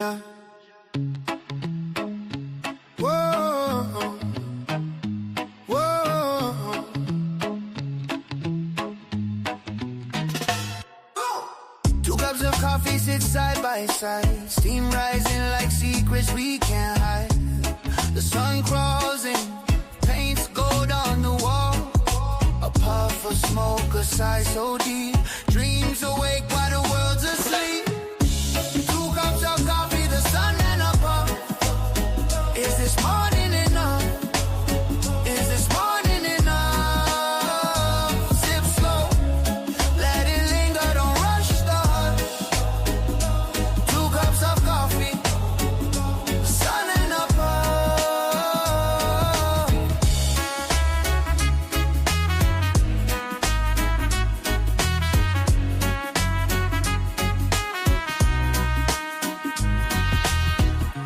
Yeah. Whoa, whoa. 2 cups of coffee sit side by side, steam rising like secrets we can't hide. The sun crawls in, paints gold on the wall. A puff of smoke, a sigh so deep, dreams awake while the world's asleep. 2 cups of coffee, the sun and a puff. Is this morning enough? Is this morning enough? Sip slow, let it linger, don't rush the hush. 2 cups of coffee, the sun and a puff.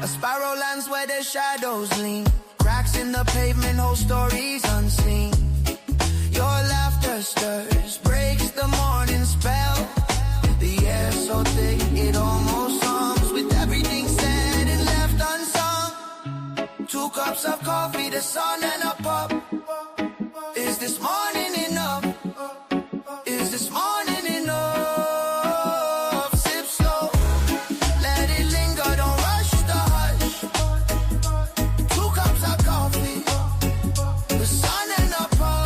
A spiral lands where the shadows lean. Cracks in the pavement, whole stories unseen. Your laughter stirs, breaks the morning spell. The air so thick, it almost hums with everything said and left unsung. 2 cups of coffee, the sun and a pup. Is this morning enough? Is this morning enough? Sip slow, let it linger, don't rush the hush. 2 cups of coffee, the sun and a puff.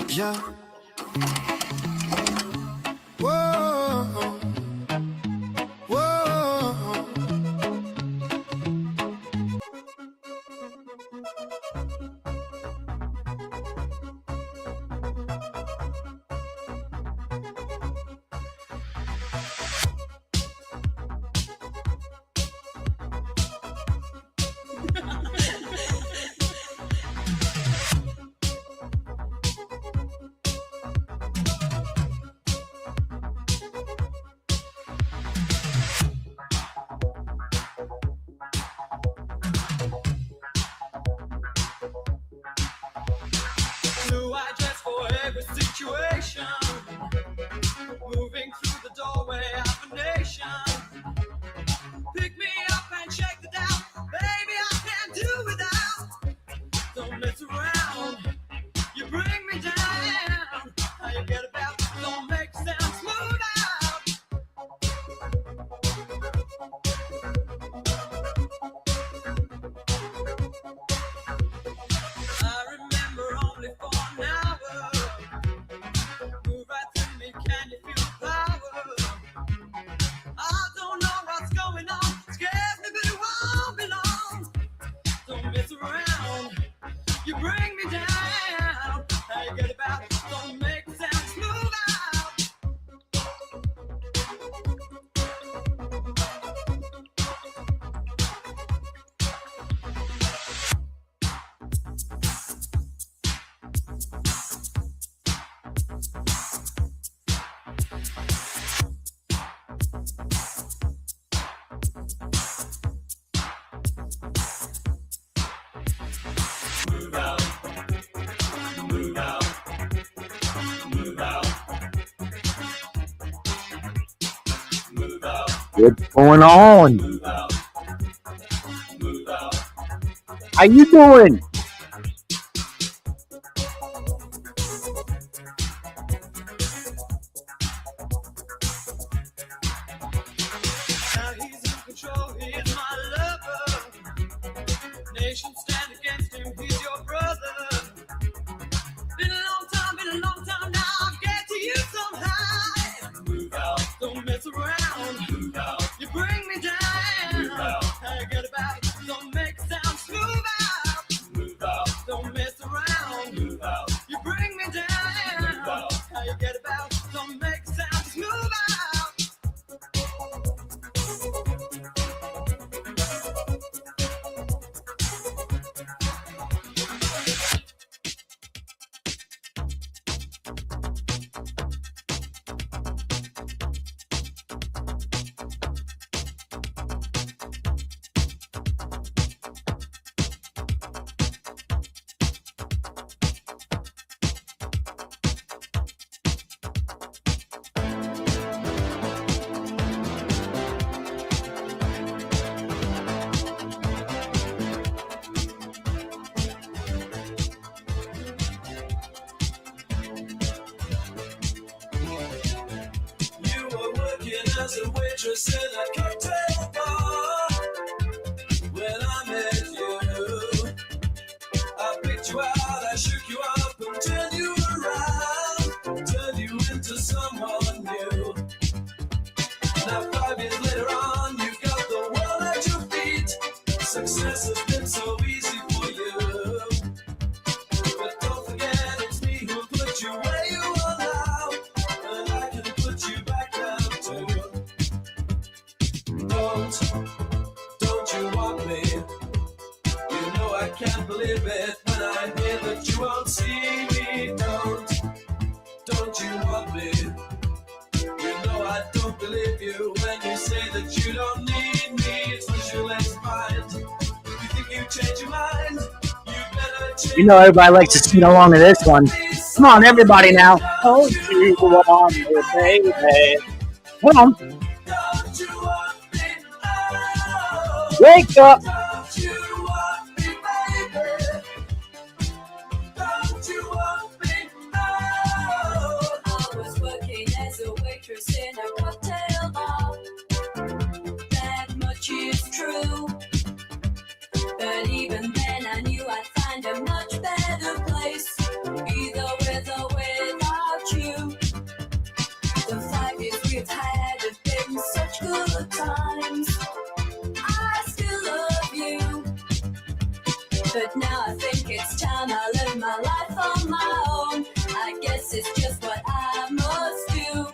Yeah. Whoa, whoa. Blue eye dress for every situation. Moving through the doorway of a nation. Pick me up and check it out. Baby, I can't do without. Don't mess around. You bring me down. How you get about? Don't make sound. Smooth out. I remember only for an hour. Move right through me, can you feel the power? I don't know what's going on. Scares me, but it won't be long. Don't mess around. You bring me down. How you get about? Don't make sound. Smooth out. Move out. Move out. Move out. Move out. What's going on? Move out. Move out. How you doing? Now he's in control, he is my lover. Nation stand against him, he's your brother. Been a long time now, I'll get to you somehow. Move out. Don't mess around. Move out. You bring me down. Move out. How you get about? Don't make sound. Move out. Move out. Don't mess around. Move out. You bring me down. Move out. How you get about? Don't make sound. Move out. was a waitress in a cocktail bar. When I met you, I picked you out, I shook you up and turned you around, turned you into someone new. Now 5 years later on, you've got the world at your feet. Success has been so easy for you. But don't forget it's me who put you where you are now, and I can put you back down too. Don't you want me? You know I can't believe it when I hear that you won't see me. Don't you want me? You know I don't believe you when you say that you don't need me. It's what your legs find. You think you change your mind? You better change. You know everybody likes to sing along to this one. Come on, everybody now. Oh, you want me, baby. Come on. Don't you want me? Oh, Wake up. don't you want me, baby? Don't you want me? Oh. I was working as a waitress in a cocktail bar. That much is true. But even then I knew I'd find a much better place, either with or without you. The 5 years we've had have been such good times. I still love you. But now I think it's time I live my life on my own. I guess it's just what I must do.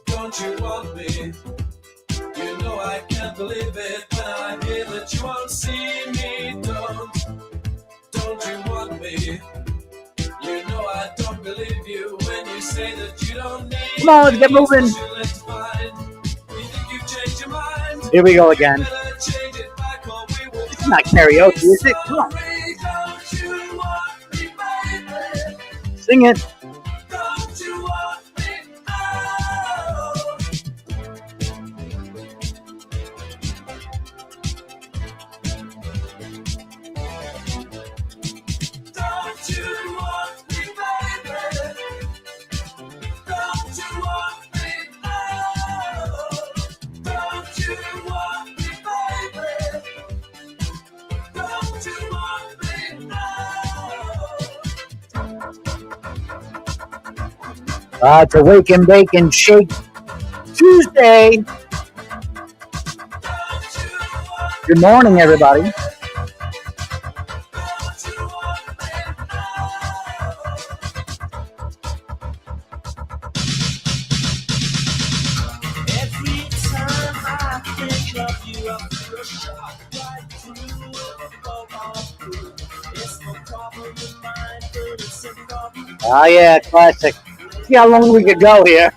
Don't you want me? You know I can't believe it when I hear that you won't see me. Don't you want me? You know I don't believe you when you say that you don't need. Come on, let's get moving. You think you've changed your mind? Here we go again. Better change it back or we will. It's not karaoke, is it? Come on. Don't you want me, baby? Sing it. Don't you want me? Oh. Don't you want me, baby? Don't you want me? Oh. Don't you want me, baby? Don't you want me? Oh. It's a Wake and Bake and Shake Tuesday. Good morning, everybody. Every time I think of you, I feel a shock right through the It's no problem in mine, but it's a problem. Oh, yeah, classic. See how long we could go here.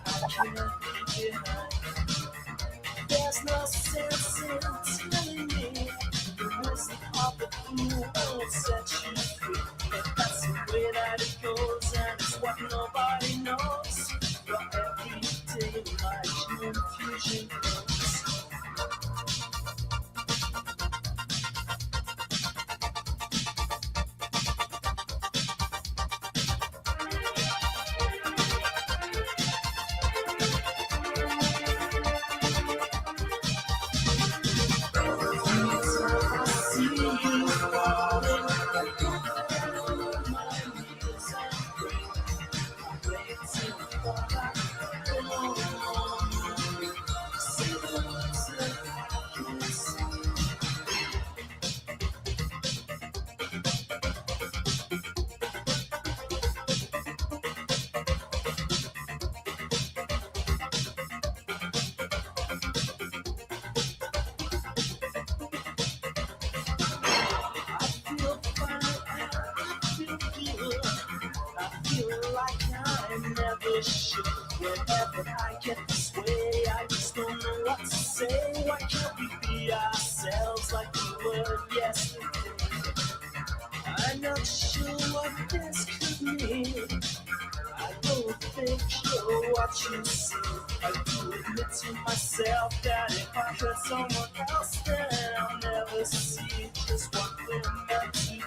There's no sense in telling me the wisdom of the fool won't set you free. If that's the way that it goes, and it's what nobody knows. But every day my confusion grows. Whenever I get this way, I just don't know what to say. Why can't we be ourselves like we were yesterday? I'm not sure what this could mean. I don't think you're what you see. I do admit to myself that if I hurt someone else, then I'll never see just what we're meant to be.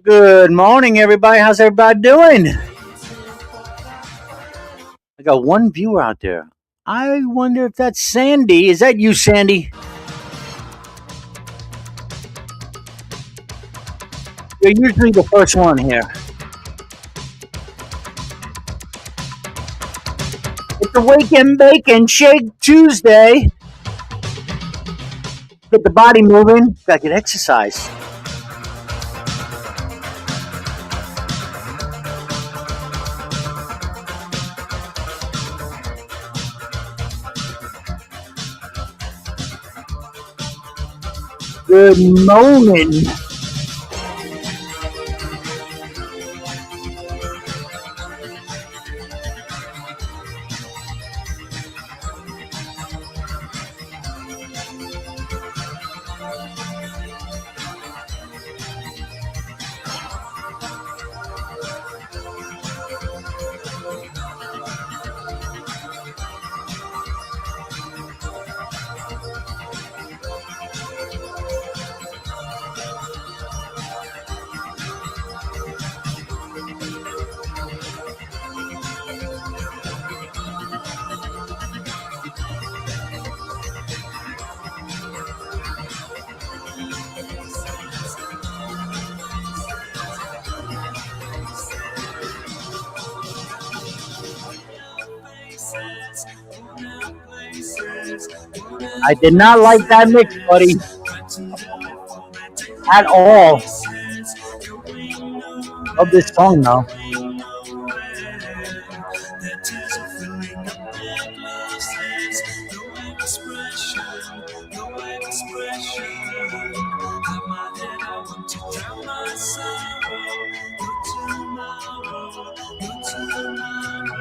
Good morning, everybody. How's everybody doing? I got one viewer out there. I wonder if that's Sandy. Is that you, Sandy? You're usually the first one here. It's a Wake and Bake and Shake Tuesday. Get the body moving. Gotta get exercise. Good morning. I did not like that mix, buddy. At all. Love this song, though.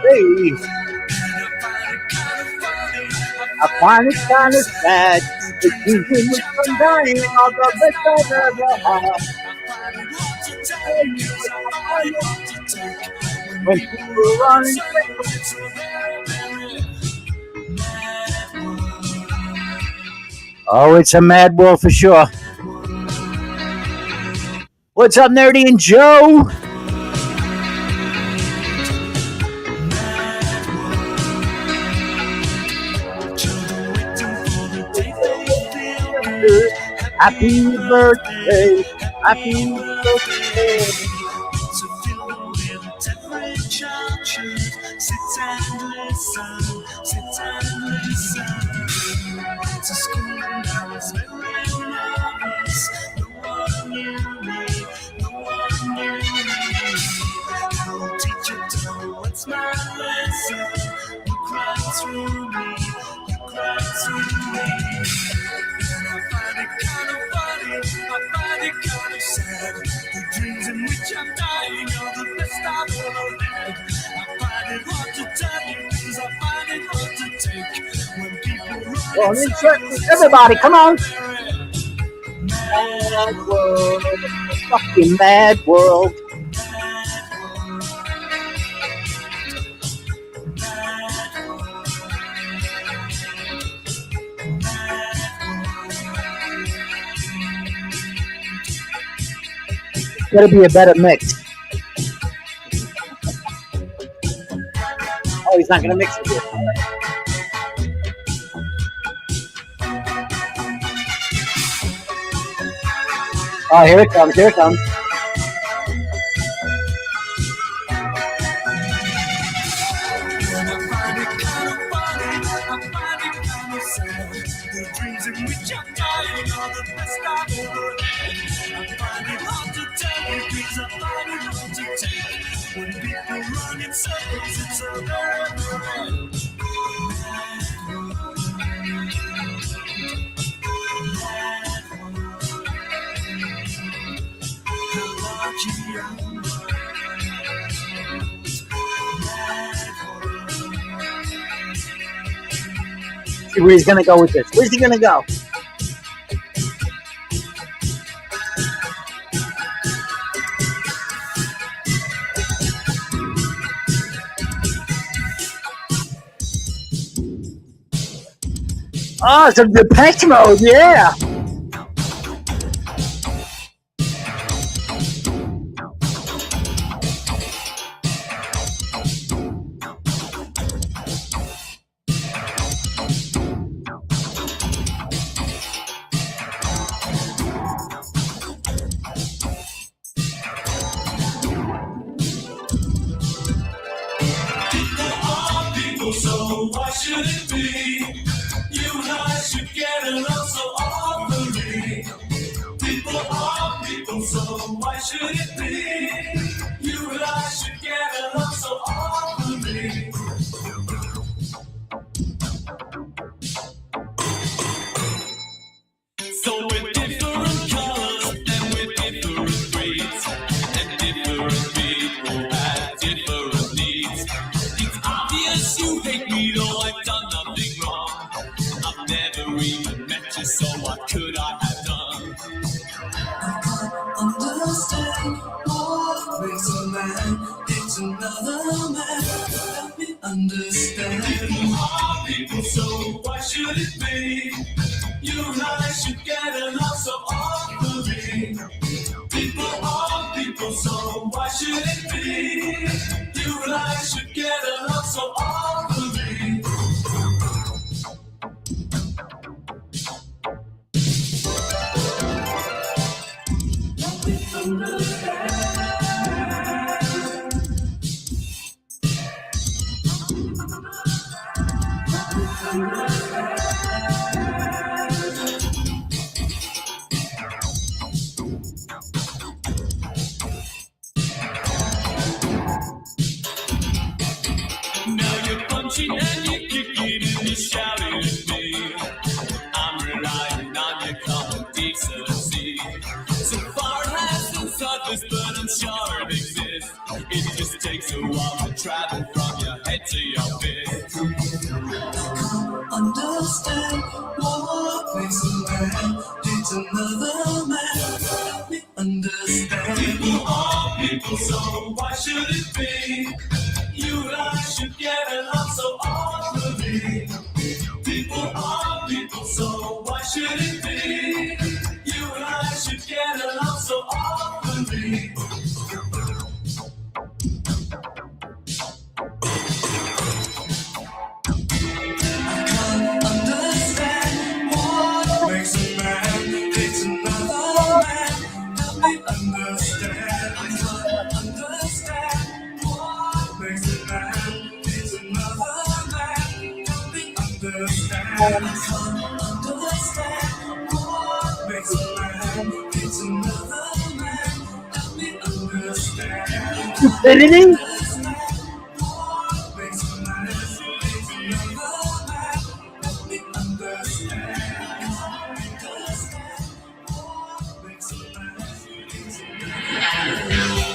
Hey. I find it kind of sad. The season was from dying all the best I've ever had. When people run and oh, it's a mad world for sure. What's up, Nerdy and Joe? Happy birthday, happy birthday. Sit and listen. To school and I was very nervous. No one knew me. How teacher told what's my lesson? You cried through me. And I find it kind of funny, I find it kind of sad. The dreams in which I'm dying are the best I've ever had. I find it hard to tell you, cause I find it hard to take. When people run in circles, everybody, come on! Mad world, fucking mad world. Gotta be a better mix. Oh, he's not gonna mix it here. Oh, here it comes. The dreams in which I'm dying are the best I've ever had. I find it hard to tell you, cause I find it hard to take. When people run in circles, it's a very see where he's gonna go with this. Where's he gonna go? Oh, some Depeche Mode, yeah. should it be? You and I should get along so awfully. People are people, so why should it be? You and I should get along so awfully. So we're different colors and we're different breeds, and different people have different needs. It's obvious you hate me, though I've done nothing wrong. I've never even met you, so what could I have done? I can't understand what makes a man hate another man. Help me understand. People are people, so why should it be? You and I should get along so awfully. People are people, so why should it be? You and I should get along so awfully. Now you're punching and you're kicking and you're shouting at me. I'm relying on your common decency. So far it hasn't surfaced, but I'm sure it exists. It just takes a while to travel from your head to your fist. Understand what makes a man hate another man. Help me understand. People are people, so why should it be? You and I should get along so awfully. People are people, so why should it be? You and I should get along so awfully. I can't understand what makes a man hate another man. Help me understand. I can't understand what makes a man hate another man. Help me understand. I can't understand what makes a man hate another man. Help me understand. Editing? What makes a man hate another man? Help me understand. What makes a man hate another man?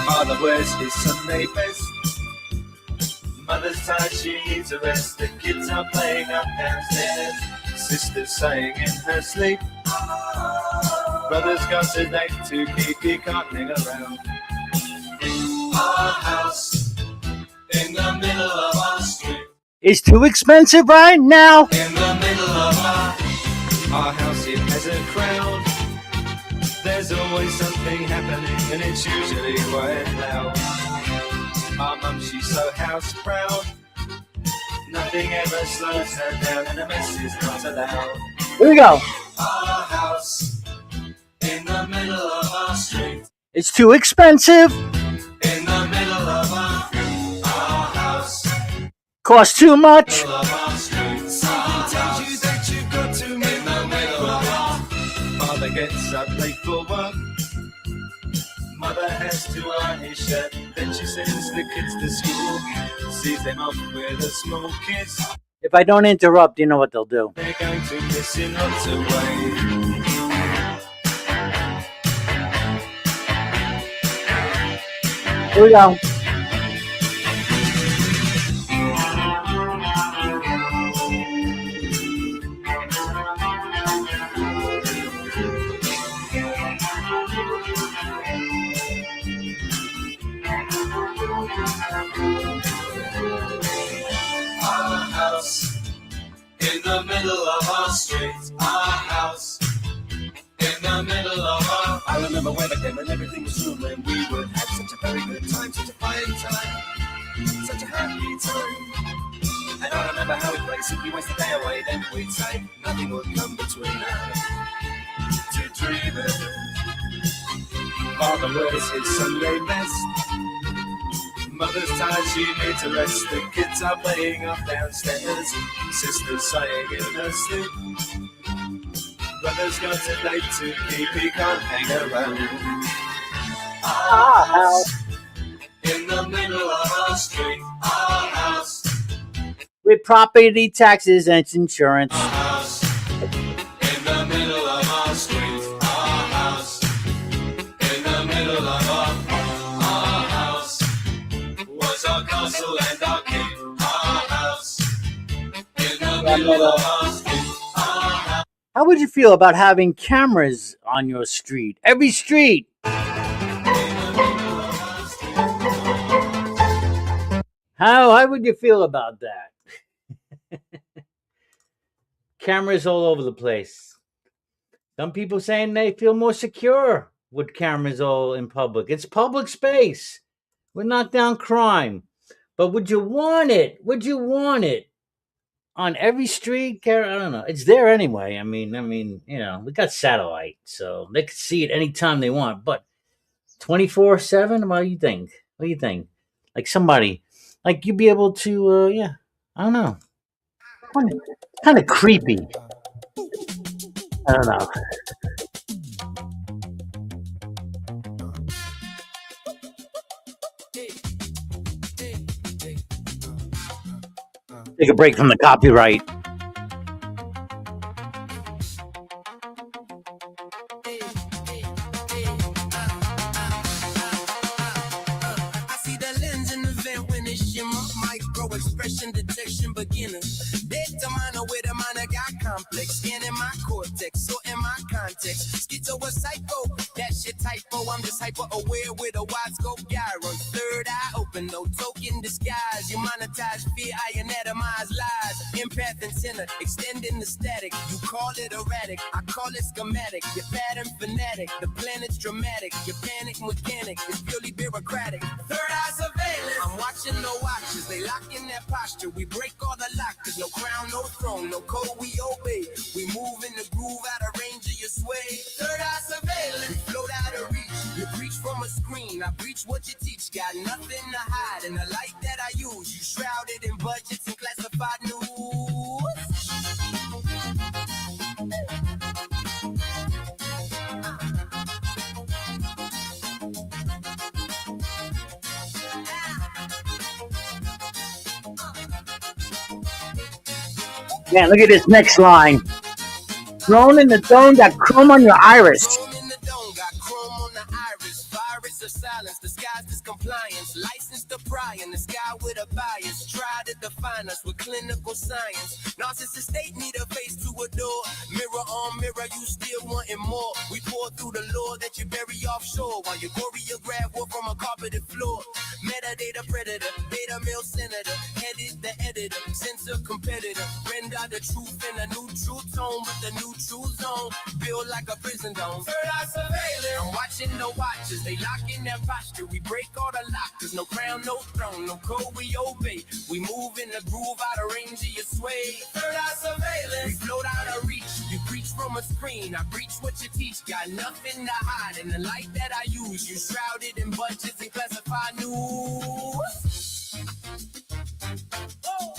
Father wears his Sunday best. Mother's tired, she needs a rest. The kids are playing up downstairs. Sister's sighing in her sleep. Brother's got a date to keep, he can't hang around. Our house in the middle of our street. It's too expensive right now. In the middle of Our house, it has a crowd. There's always something happening and it's usually quite loud. Our mum, she's so house proud. Nothing ever slows her down and a mess is not allowed. Here we go. our house in the middle of our street. It's too expensive. In the middle of our house. Costs too much. Middle of our street. Something tells you that you've got to in the middle of our. Father gets up late for work. Mother has to iron his shirt. Then she sends the kids to school. Sees them off with a small kiss. If I don't interrupt, you know what they'll do. They're going to miss in lots of ways. Here we go. Our house in the middle of our street. Our house in the middle of our. I remember when I came and everything was true, and we would have such a very good time, such a fine time, such a happy time. And I remember how we'd play, simply waste the day away, then we'd say nothing would come between us. Two dreamers. Father wears his Sunday best. Mother's tired, she needs to rest. The kids are playing up downstairs. Sister's sighing in her sleep. Brother's got a date to keep, he can't hang around. Our house in the middle of our street. Our house with property taxes and insurance. Our house in the middle of our street. Our house in the middle of our house was our castle and our king. Our house in the middle of our street. Our house. How would you feel about having cameras on your street? Every street. How would you feel about that? Cameras all over the place. Some people saying they feel more secure with cameras all in public. It's public space. We knock down crime. But would you want it? Would you want it on every street? I don't know. It's there anyway. I mean, you know, we got satellite, so they can see it anytime they want. But 24/7. What do you think? What do you think? Like somebody, like you'd be able to, yeah. I don't know. Kind of creepy. I don't know. Take a break from the copyright. I see the lens in the vent when it shimmer. Micro expression detection beginner. Data miner with a minor got complex. Scanning my cortex, so in my context. Schizo or psycho, that shit typo. I'm just hyper aware with a wide scope gyro. Third eye open, no token disguise. You monetize fear, I anatomize lies. Empath antenna, extending the static. You call it erratic, I call it schematic. Your pattern fanatic, the planet's dramatic. Your panic mechanic is purely bureaucratic. Third eye surveillance, I'm watching no watches. They lock in their posture. We break all the lockers. No crown, no throne, no code we obey. We move in the groove out of range of your sway. Third eye surveillance, we float out of reach. You breach from a screen, I breach what you teach. Got nothing to hide in the light that I use. You shrouded in budgets and classified news. Man, look at this next line. Thrown in the dome, got chrome on your iris. Thrown in the dome, got chrome on the iris. Virus of silence, disguised as compliance. Licensed to pry in the sky with a bias. Try to define us with clinical science. Narcissist state need a face to adore. Mirror on mirror, you still wanting more. We pour through the lore that you bury offshore. While you choreograph war from a carpeted floor. Metadata predator, data mill senator. Edit the editor, censor competitor. Render the truth in a new true tone. But the new true zone, build like a prison dome. Third eye surveillance, I'm watching the watchers. They lock in their posture. We break all the lockers. No crown, no throne, no code we obey. We move in the groove out of range of your sway. Third eye surveillance, we float out of reach. You preach from a screen, I breach what you teach. Got nothing to hide in the light that I use. You shrouded in budgets and classified news. Oh.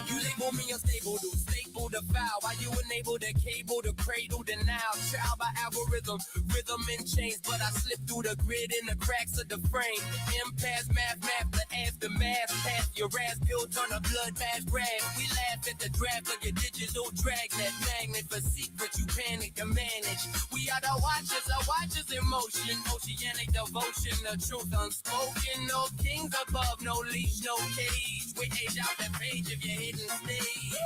You label me unstable, dude. Staple the foul. Why you enable the cable, the cradle, the now? Child by algorithm, rhythm and chains. But I slip through the grid in the cracks of the frame. Impasse, math, the aftermath. Pass your ass built on a bloodbath grab. We laugh at the draft of your digital dragnet. Magnet for secret, you panic to manage. We are the watchers in motion. Oceanic devotion, the truth unspoken. No kings above, no leash, no cage. We age out the page of your hidden stage.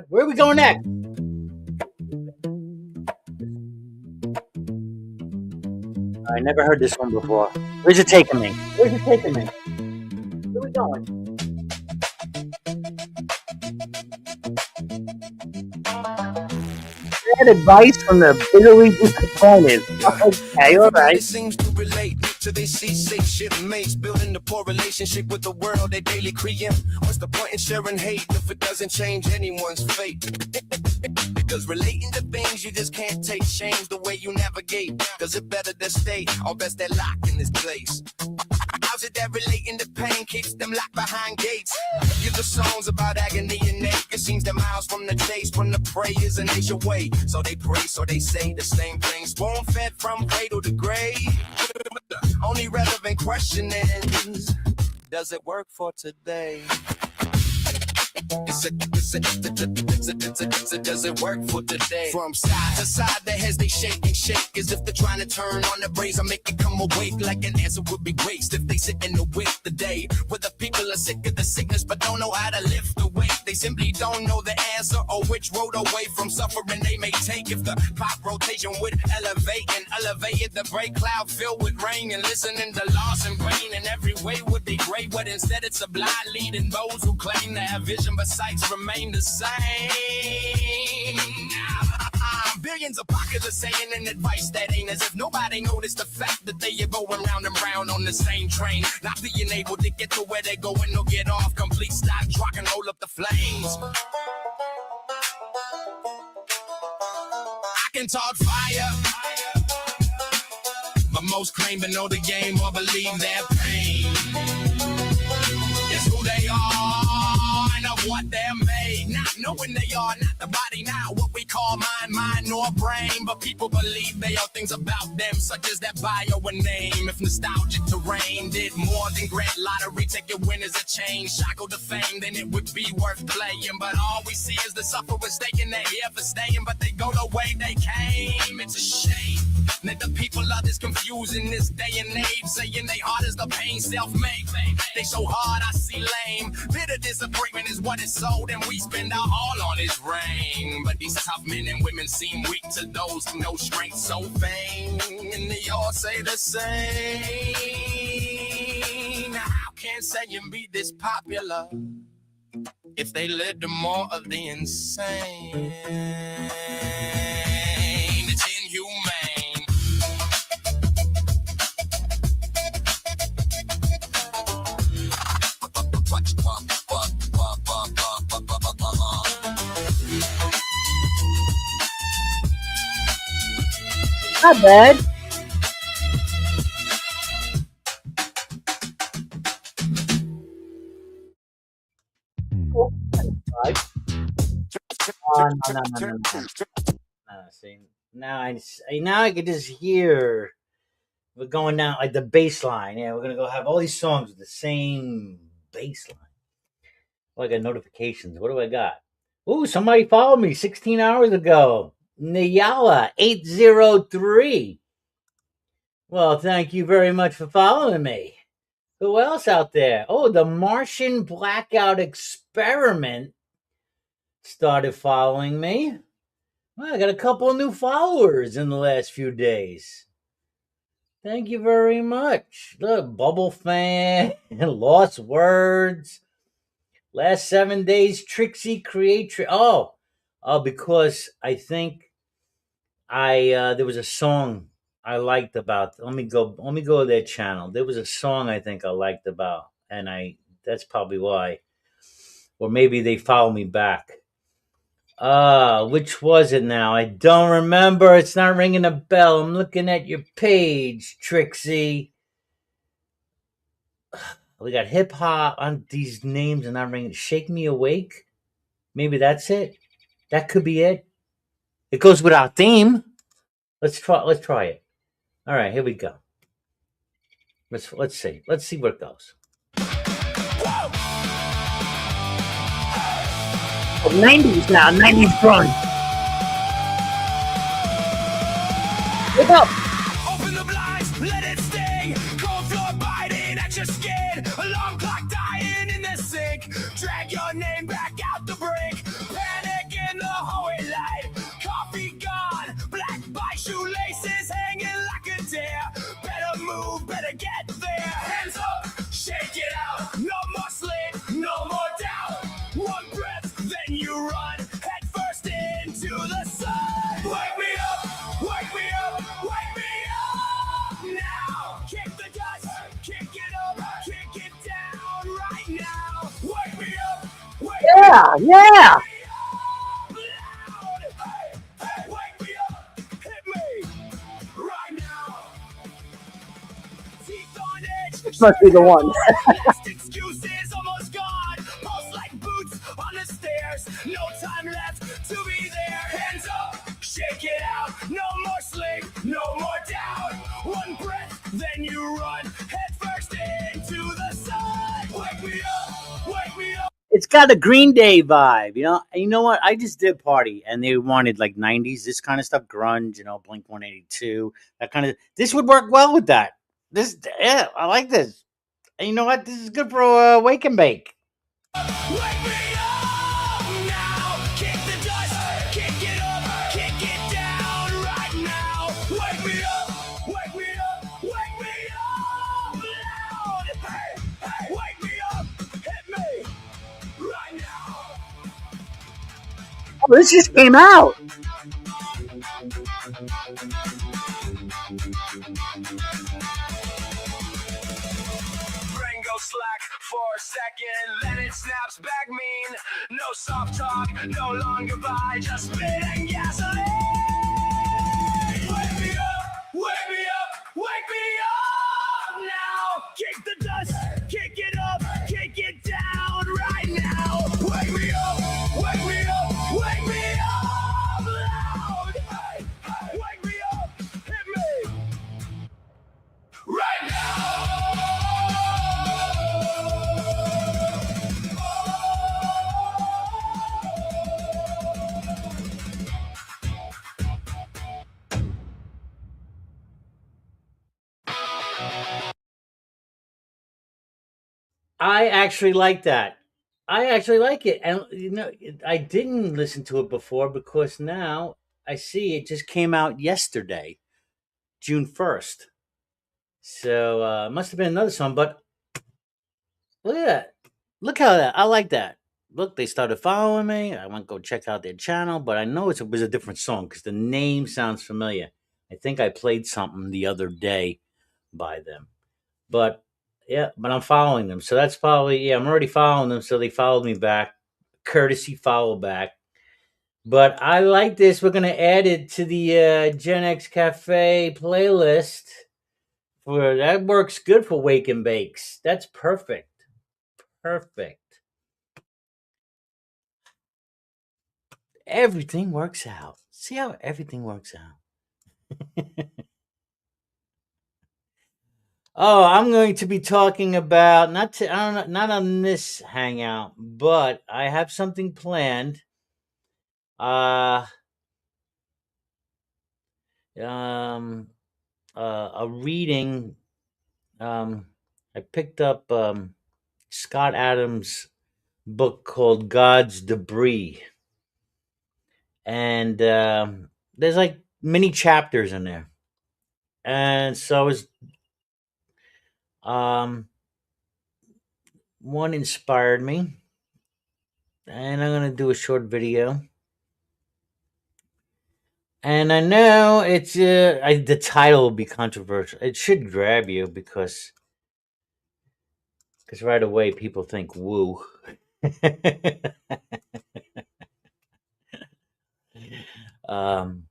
Where are we going next? I never heard this one before. Where's it taking me? Where are we going? Had advice from the bitterly disappointed. Okay, all right. It seems to relate to they see safe shit mates building the poor relationship with the world they daily create. What's the point in sharing hate if it doesn't change anyone's fate? Because relating to things you just can't take change the way you navigate. Cause it better to stay or best they're locked in this place. How's it that relating to pain keeps them locked behind gates? Give the songs about agony and ache. It seems they're miles from the taste when the prey is an inch away. So they pray, so they say the same thing. Spoon fed from cradle to grave. Only relevant question is, does it work for today? Does it work for today? From side to side, their heads they shake and shake as if they're trying to turn on the brains. I make it come awake like an answer would be waste if they sit in the wait the day where the people are sick of the sickness but don't know how to lift the weight. They simply don't know the answer or which road away from suffering they may take. If the pop rotation would elevate and elevate the break cloud filled with rain and listening to loss and pain in every way would be great, but instead it's a blind leading those who claim to have vision but sights remain the same. Billions of pockets are saying an advice that ain't as if nobody noticed the fact that they are going round and round on the same train, not being able to get to where they're going or get off. Complete stop, rock and roll up the flames. I can talk fire, but most claim to know the game or believe their pain. It's who they are and of what they're made, not knowing they are not the body, not what we call mind nor brain, but people believe they are things about them, such as that bio a name. If nostalgic terrain did more than grant lottery ticket winners a change, shackled to fame, then it would be worth playing. But all we see is the sufferers staking they're here for staying, but they go the way they came. It's a shame that the people are this confused in this day and age, saying they hard as the pain self-made. They so hard I see lame. Bitter disappointment is what is sold, and we spend our all on his reign. But these tough men and women seem weak to those who know strength so vain, and they all say the same. Now how can saying be this popular if they led to more of the insane? It's inhumane. Not bad. No. See, now I can just hear we're going down like the bass line. Yeah, we're gonna go have all these songs with the same bass line. Oh, I got notifications. What do I got? Ooh, somebody followed me 16 hours ago. Niyala 803. Well, thank you very much for following me. Who else out there? Oh, the Martian Blackout Experiment started following me. Well, I got a couple of new followers in the last few days. Thank you very much. Look, Bubble Fan, Lost Words, last 7 days, Trixie Creator. Oh, because I think there was a song I liked about. Let me go to their channel. There was a song I think I liked about, and that's probably why. Or maybe they follow me back. Which was it now? I don't remember. It's not ringing a bell. I'm looking at your page, Trixie. We got hip hop on these names and not ringing. Shake Me Awake. Maybe that's it. That could be it. It goes with our theme. Let's try it. All right, here we go. Let's see. Let's see where it goes. Oh, 90s now, 90s grunge. Wake up. Open the blinds, let it sting. Cold floor biting at your skin. Alarm clock dying in the sink. Drag your name back out the brink. Panic the sun. Wake me up, wake me up, wake me up now. Kick the dust, kick it up, kick it down right now. Wake me up, wake me Yeah, up, yeah. wake me up loud. Hey, hey, wake me up, hit me right now. Teeth on edge, This must be the one. last excuses almost gone. Pulse like boots on the stairs. No time left to be there. Hands up, shake it out. No more sleep, no more doubt. One breath, then you run head first into the sun. Wake me up, wake me up. It's got a Green Day vibe, you know. And you know what? I just did party, and they wanted like '90s, this kind of stuff, grunge, you know, Blink 182, that kind of. This would work well with that. This, yeah, I like this. And you know what? This is good for Wake and Bake. Wake me up now. Kick the dust, kick it up, kick it down right now. Wake me up, wake me up, wake me up loud. Hey, hey, wake me up, hit me right now. Oh, this just came out. Brain goes slack for a second, then it snaps back mean. No soft talk, no long goodbye, just spit and gasoline. Wake me up, wake me up, wake me up now. Kick the dust, kick it up, kick it down right now. Wake me up, wake me up, wake me up loud. Hey, hey, wake me up, hit me right now. I actually like that. I actually like it, and you know, I didn't listen to it before because now I see it just came out yesterday, June 1st. So it must have been another song, but look at that. Look how that. I like that. Look, they started following me. I went go check out their channel, but I know it was a different song because the name sounds familiar. I think I played something the other day by them, but yeah, but I'm following them, so that's probably I'm already following them, so they followed me back, courtesy follow back. But I like this. We're gonna add it to the GenX Cafe playlist. For that works good for Wake and Bakes. That's perfect. Perfect. Everything works out. See how everything works out. Oh, I'm going to be talking about I don't know, not on this hangout, but I have something planned. Uh, um, a reading. I picked up Scott Adams' book called God's Debris, and there's like many chapters in there, and so it's one inspired me, and I'm gonna do a short video. And I know it's the title will be controversial. It should grab you because right away people think woo. um,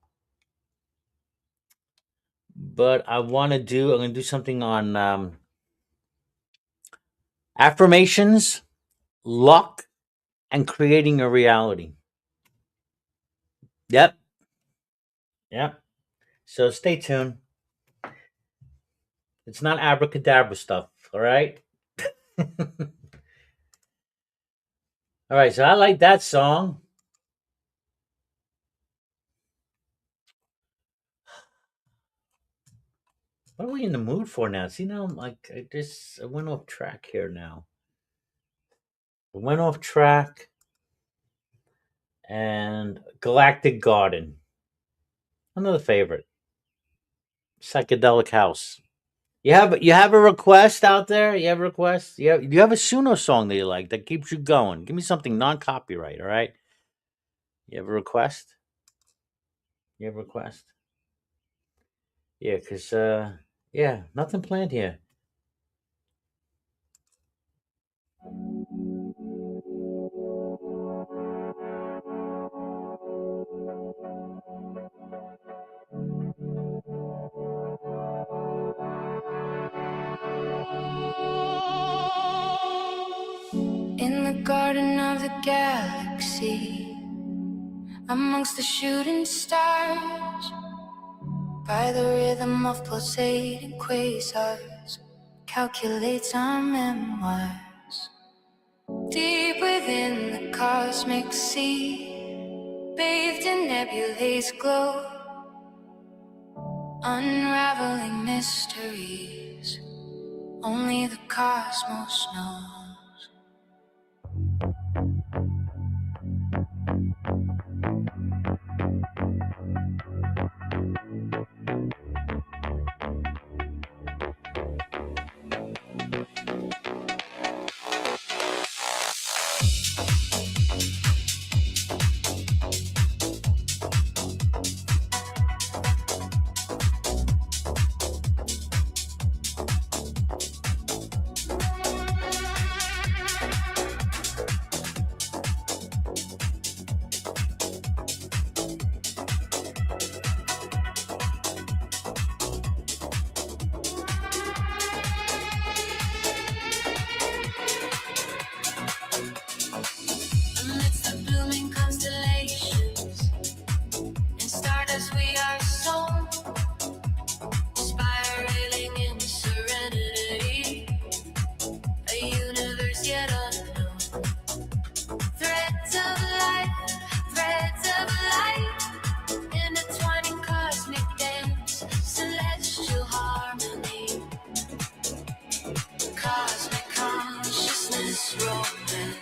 but I'm gonna do something on affirmations, luck, and creating a reality. Yep. Yep. So stay tuned. It's not abracadabra stuff, all right? All right, so I like that song. What are we in the mood for now? See, now I'm like, I went off track here now. I went off track, and Galactic Garden, another favorite. Psychedelic House. You have a request out there? You have a request? You have a Suno song that you like that keeps you going. Give me something non copyright, all right? You have a request? Your request. Yeah, because, yeah, nothing planned here. In the garden of the galaxy, amongst the shooting stars, by the rhythm of pulsating quasars, calculates our memoirs. Deep within the cosmic sea, bathed in nebulae's glow, unraveling mysteries only the cosmos knows. Amidst the blooming constellations, in stardust we are sown, spiraling in serenity, a universe yet unknown. Threads of light, intertwining cosmic dance, celestial harmony, cosmic consciousness romance.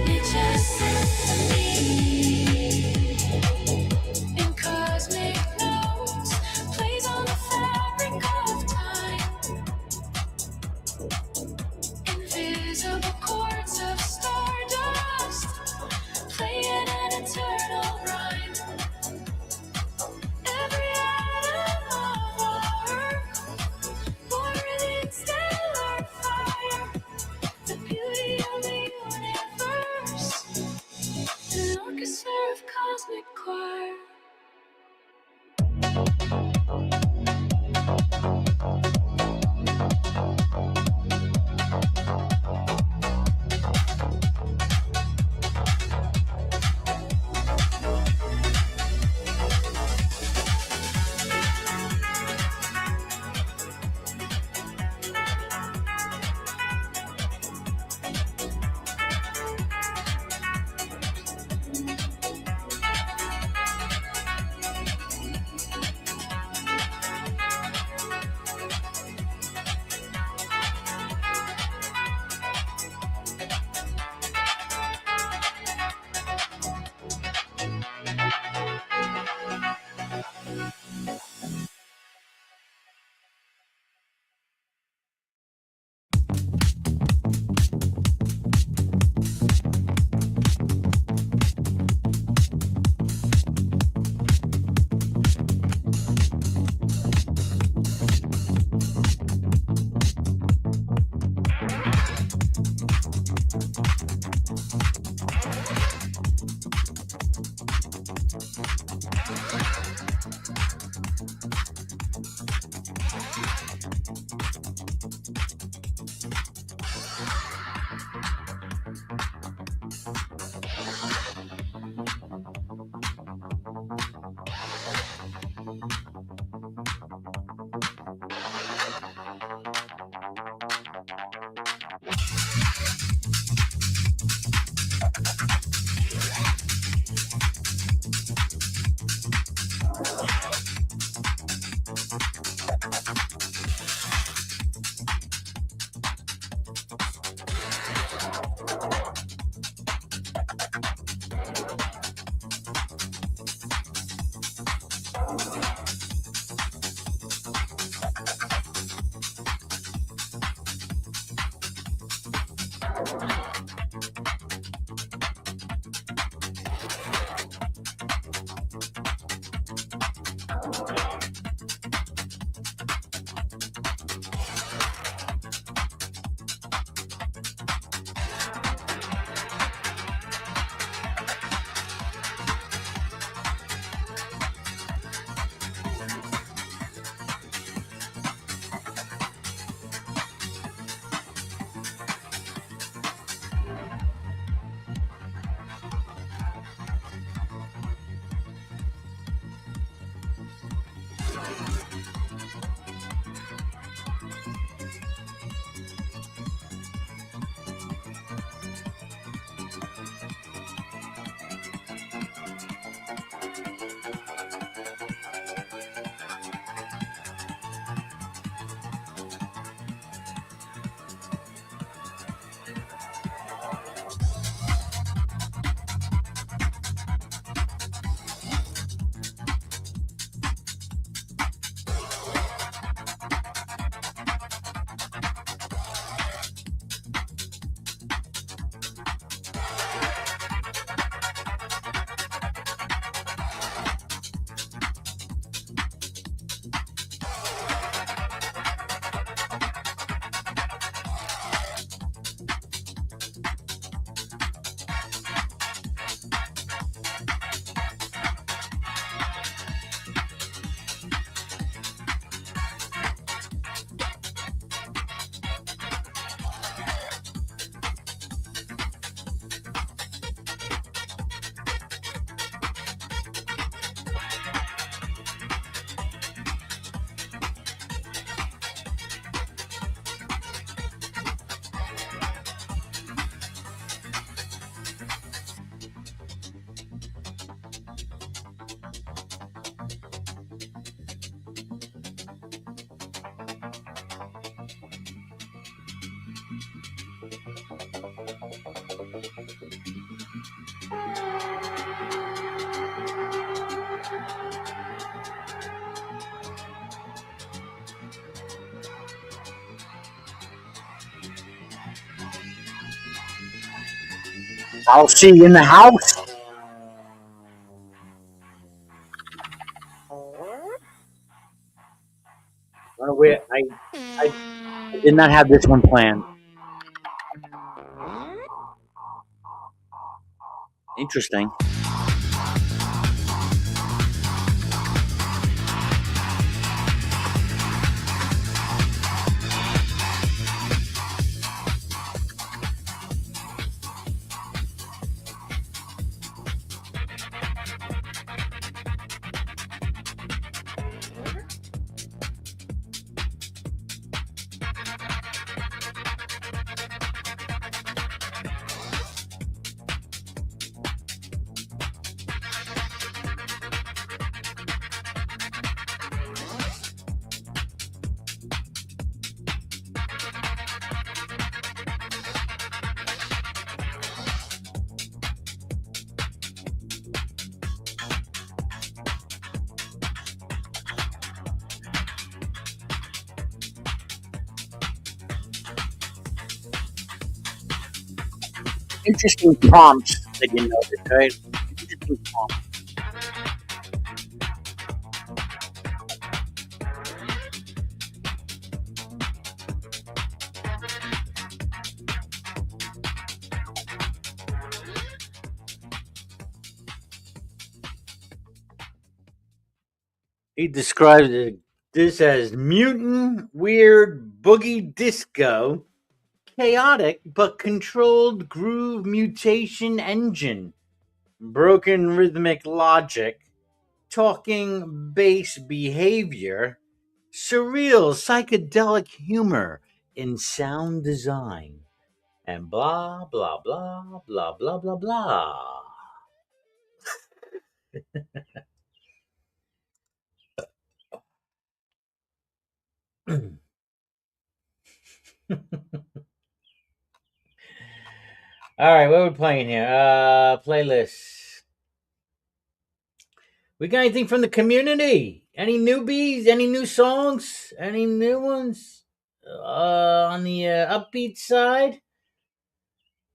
Nature symphony in cosmic notes plays on the fabric of time. Invisible chords of stardust playing an eternal I'll see you in the house. Oh, wait, I did not have this one planned. Interesting. Interesting prompts that you noticed, right? Interesting prompts. He describes this as mutant, weird, boogie disco, chaotic but controlled groove mutation engine, broken rhythmic logic, talking bass behavior, surreal psychedelic humor in sound design, and blah blah blah blah blah blah blah. All right, what are we playing here? Playlists. We got anything from the community? Any newbies? Any new songs? Any new ones? On the upbeat side?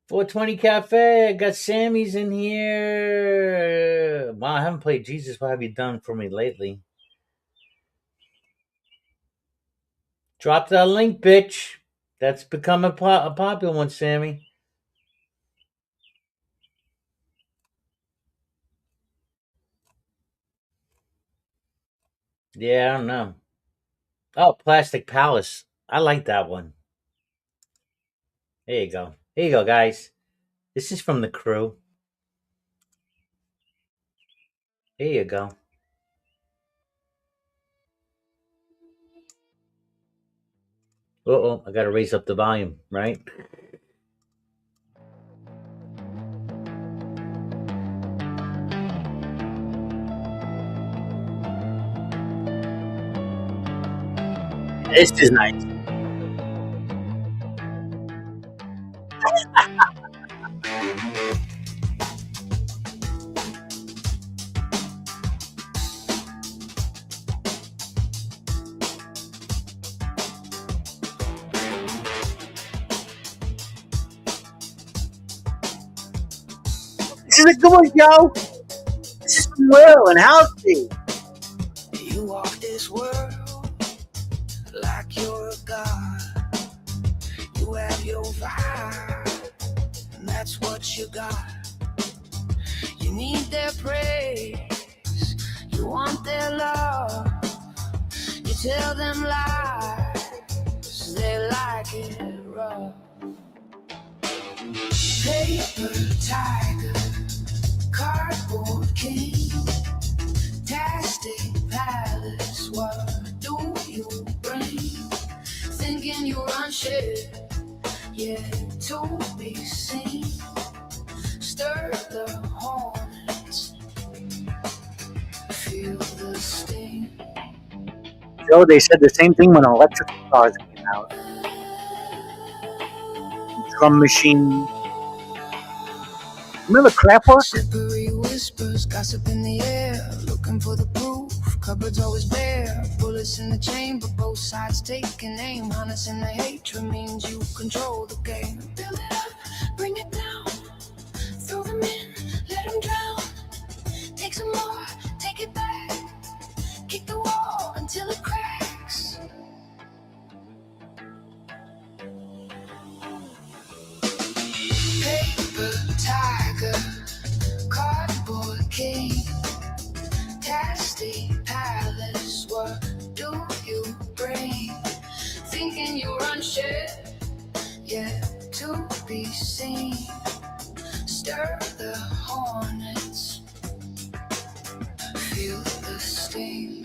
420 Cafe. I got Sammy's in here. Wow, I haven't played Jesus. What have you done for me lately? Drop that link, bitch. That's become a popular one, Sammy. Yeah, I don't know. Oh, Plastic Palace. I like that one. There you go. Here you go, guys. This is from the crew. Here you go. Uh-oh, I gotta raise up the volume, right? This is nice. This is a good one, Joe. This is from Will and Halsey. You walk this world like you're a god. You have your vibe, and that's what you got. You need their praise, you want their love. You tell them lies, they like it rough. Paper tiger, cardboard king, plastic palace, what do you bring? Thinking you run shit, yet to be seen. Stir the hornets, feel the sting. Joe, they said the same thing when electric guitars came out. Drum machine. Remember Kraftwerk? Slippery whispers, gossip in the air, looking for the proof. Cupboards always bare, bullets in the chamber, both sides taking aim. Harnessing the hatred means you control the game. Build it up, bring it down, throw them in, let them drown. Take some more, take it back, kick the wall until it cracks. Paper tiger, cardboard king, tasty palace, what do you bring? Thinking you run shit, yeah, to be seen. Stir the hornets, feel the sting.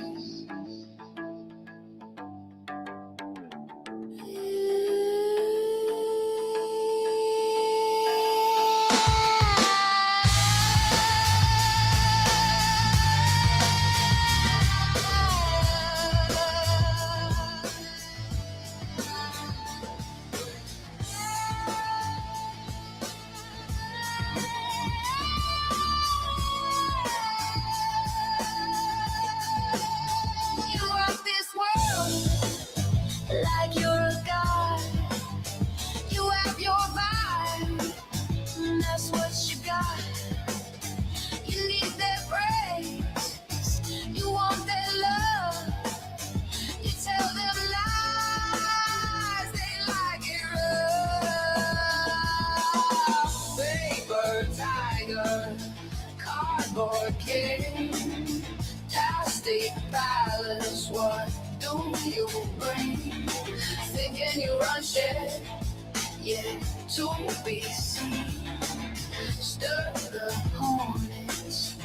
You rock this world like you're a god. You have your vibe, and that's what you got. You need their praise, you want their love. You tell them lies, they like it rough. Paper tiger, cardboard king, plastic palace, what do you bring? Thinking you run shit, yeah, to be seen. Stir the hornets.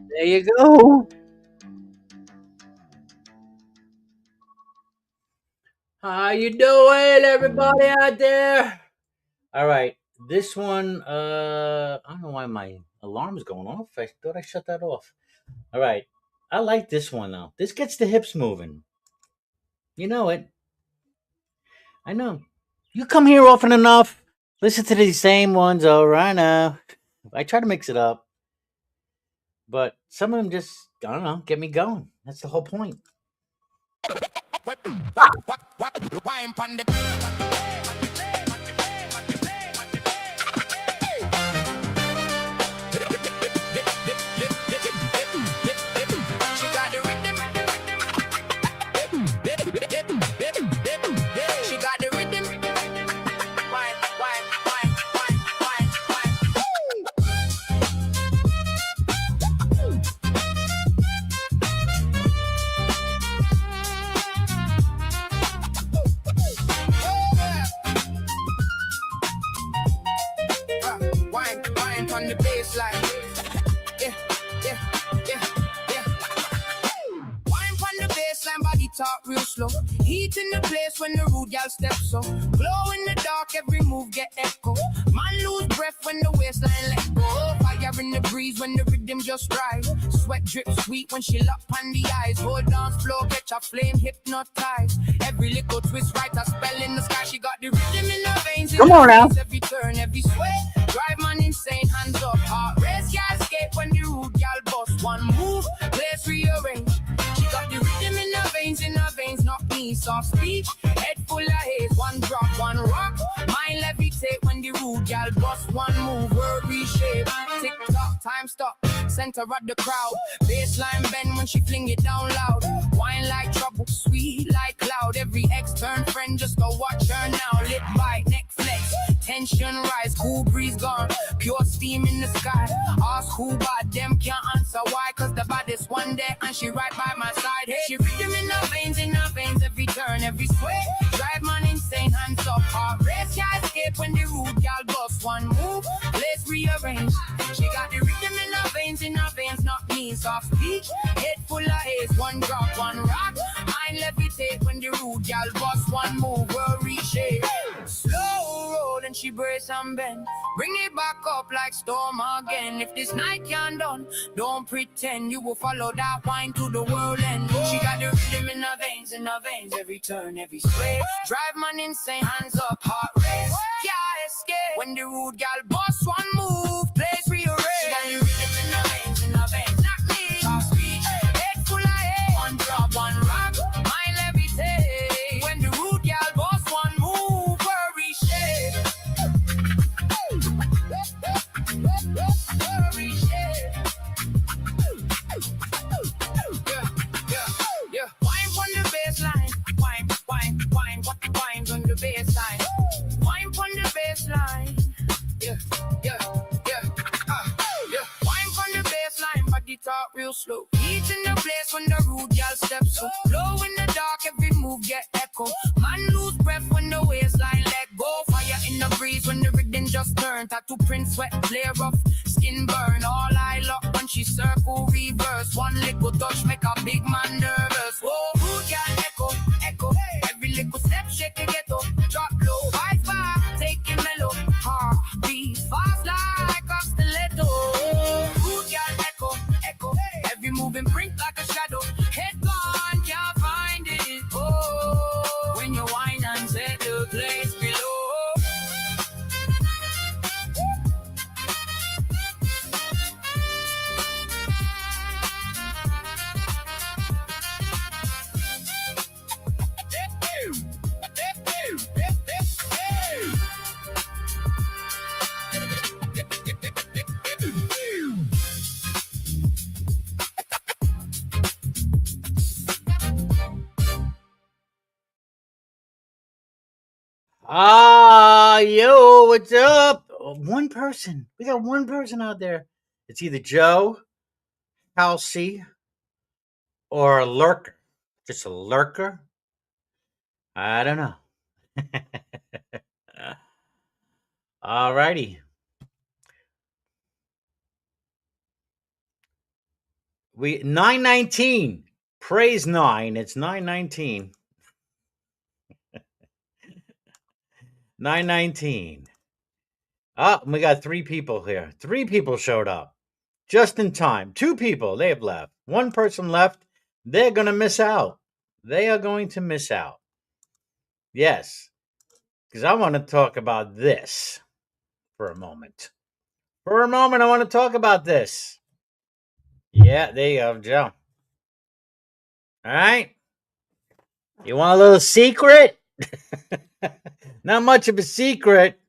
There you go. How you doing, everybody out there? All right, this one. I don't know why my alarm is going off. I thought I shut that off. All right, I like this one though. This gets the hips moving. You know it. I know. You come here often enough. Listen to these same ones over. I know. I try to mix it up, but some of them just I don't know get me going. That's the whole point. She got the rhythm. Wine, wine, wine, wine, wine, wine. Wine, wine on the baseline. Yeah, yeah, yeah, yeah. Wine on the baseline, body talk real slow. Heat in the place when the rude gal steps so. Glow in the dark, every move get echo. Man lose breath when the waistline let go. Fire in the breeze when the rhythm just right. Sweat drip sweet when she lock on the eyes. Hold dance floor, catch a flame, hypnotize. Every little twist, write a spell in the sky. She got the rhythm in her veins. Come on now. Every turn, every sway. Drive man insane, hands up. Heart race, can't escape when the rude gal bust. One move, place rearrange. She got the rhythm in her veins, not me. Soft speech, head full of haze. One drop, one rock. Mind levitate when the rude gal bust. One move, word reshape. Tick tock, time stop. Center of the crowd. Baseline bend when she fling it down loud. Wine like trouble, sweet like cloud. Every ex-turn friend just go watch her now. Lit by neck flex. Tension rise, cool breeze gone. Pure steam in the sky. Ask who bad, them can't answer why. Cause the baddest one there and she right by my side. Hey, she rhythm in her veins, every turn, every sway. Drive man insane, hands up. Heart race, can't escape when the rude gal bust. One move, place rearrange. She got the rhythm in her veins, not me. Soft speech, head full of haze. One drop, one rock. Mind levitate when the rude gal bust. One move, will reshape. Slow roll and she brace and bend. Bring it back up like storm again. If this night can't done, don't pretend you will follow that wine to the world end. She got the rhythm in her veins, every turn, every sway. Drive man insane, hands up, heart race. Can't escape when the rude gal bust. One move, place rearrange. She got the rhythm in her veins, not me. Soft speech, head full of hate. One drop, one rock, mind levitate. When the rude gal bust, one move, worry shape. Worry shape. Yeah. Wine on the baseline. Wine on the baseline. Wine on the baseline. Yeah. Wine on the baseline, body talk real slow. Heat in the place when the rude gal steps so. Glow in the dark, every move get echo. Man lose breath when the waistline let go. Fire in the breeze when the rhythm just turn. Tattoo print, sweat, flare off, skin burn. All I lock when she circle reverse. One little touch make a big man nervous. Whoa, rude gal echo. Every little step shake the ghetto. Drop low, high five, take it mellow. Heart beat fast like a stiletto. Rude gal echo. Every moving print like a shadow. Head gone, can't find it. Oh, when you whine and set the place below. Yo, what's up? One person. We got one person out there. It's either Joe, Halsey, or a lurker. Just a lurker. I don't know. All righty. We 919. Praise 9. It's 919. 919. Oh, we got 3 people here. 3 people showed up just in time. 2 people, they've left. 1 person left. They're going to miss out. They are going to miss out. Yes, because I want to talk about this for a moment. For a moment, I want to talk about this. Yeah, there you go, Joe. All right. You want a little secret? Not much of a secret.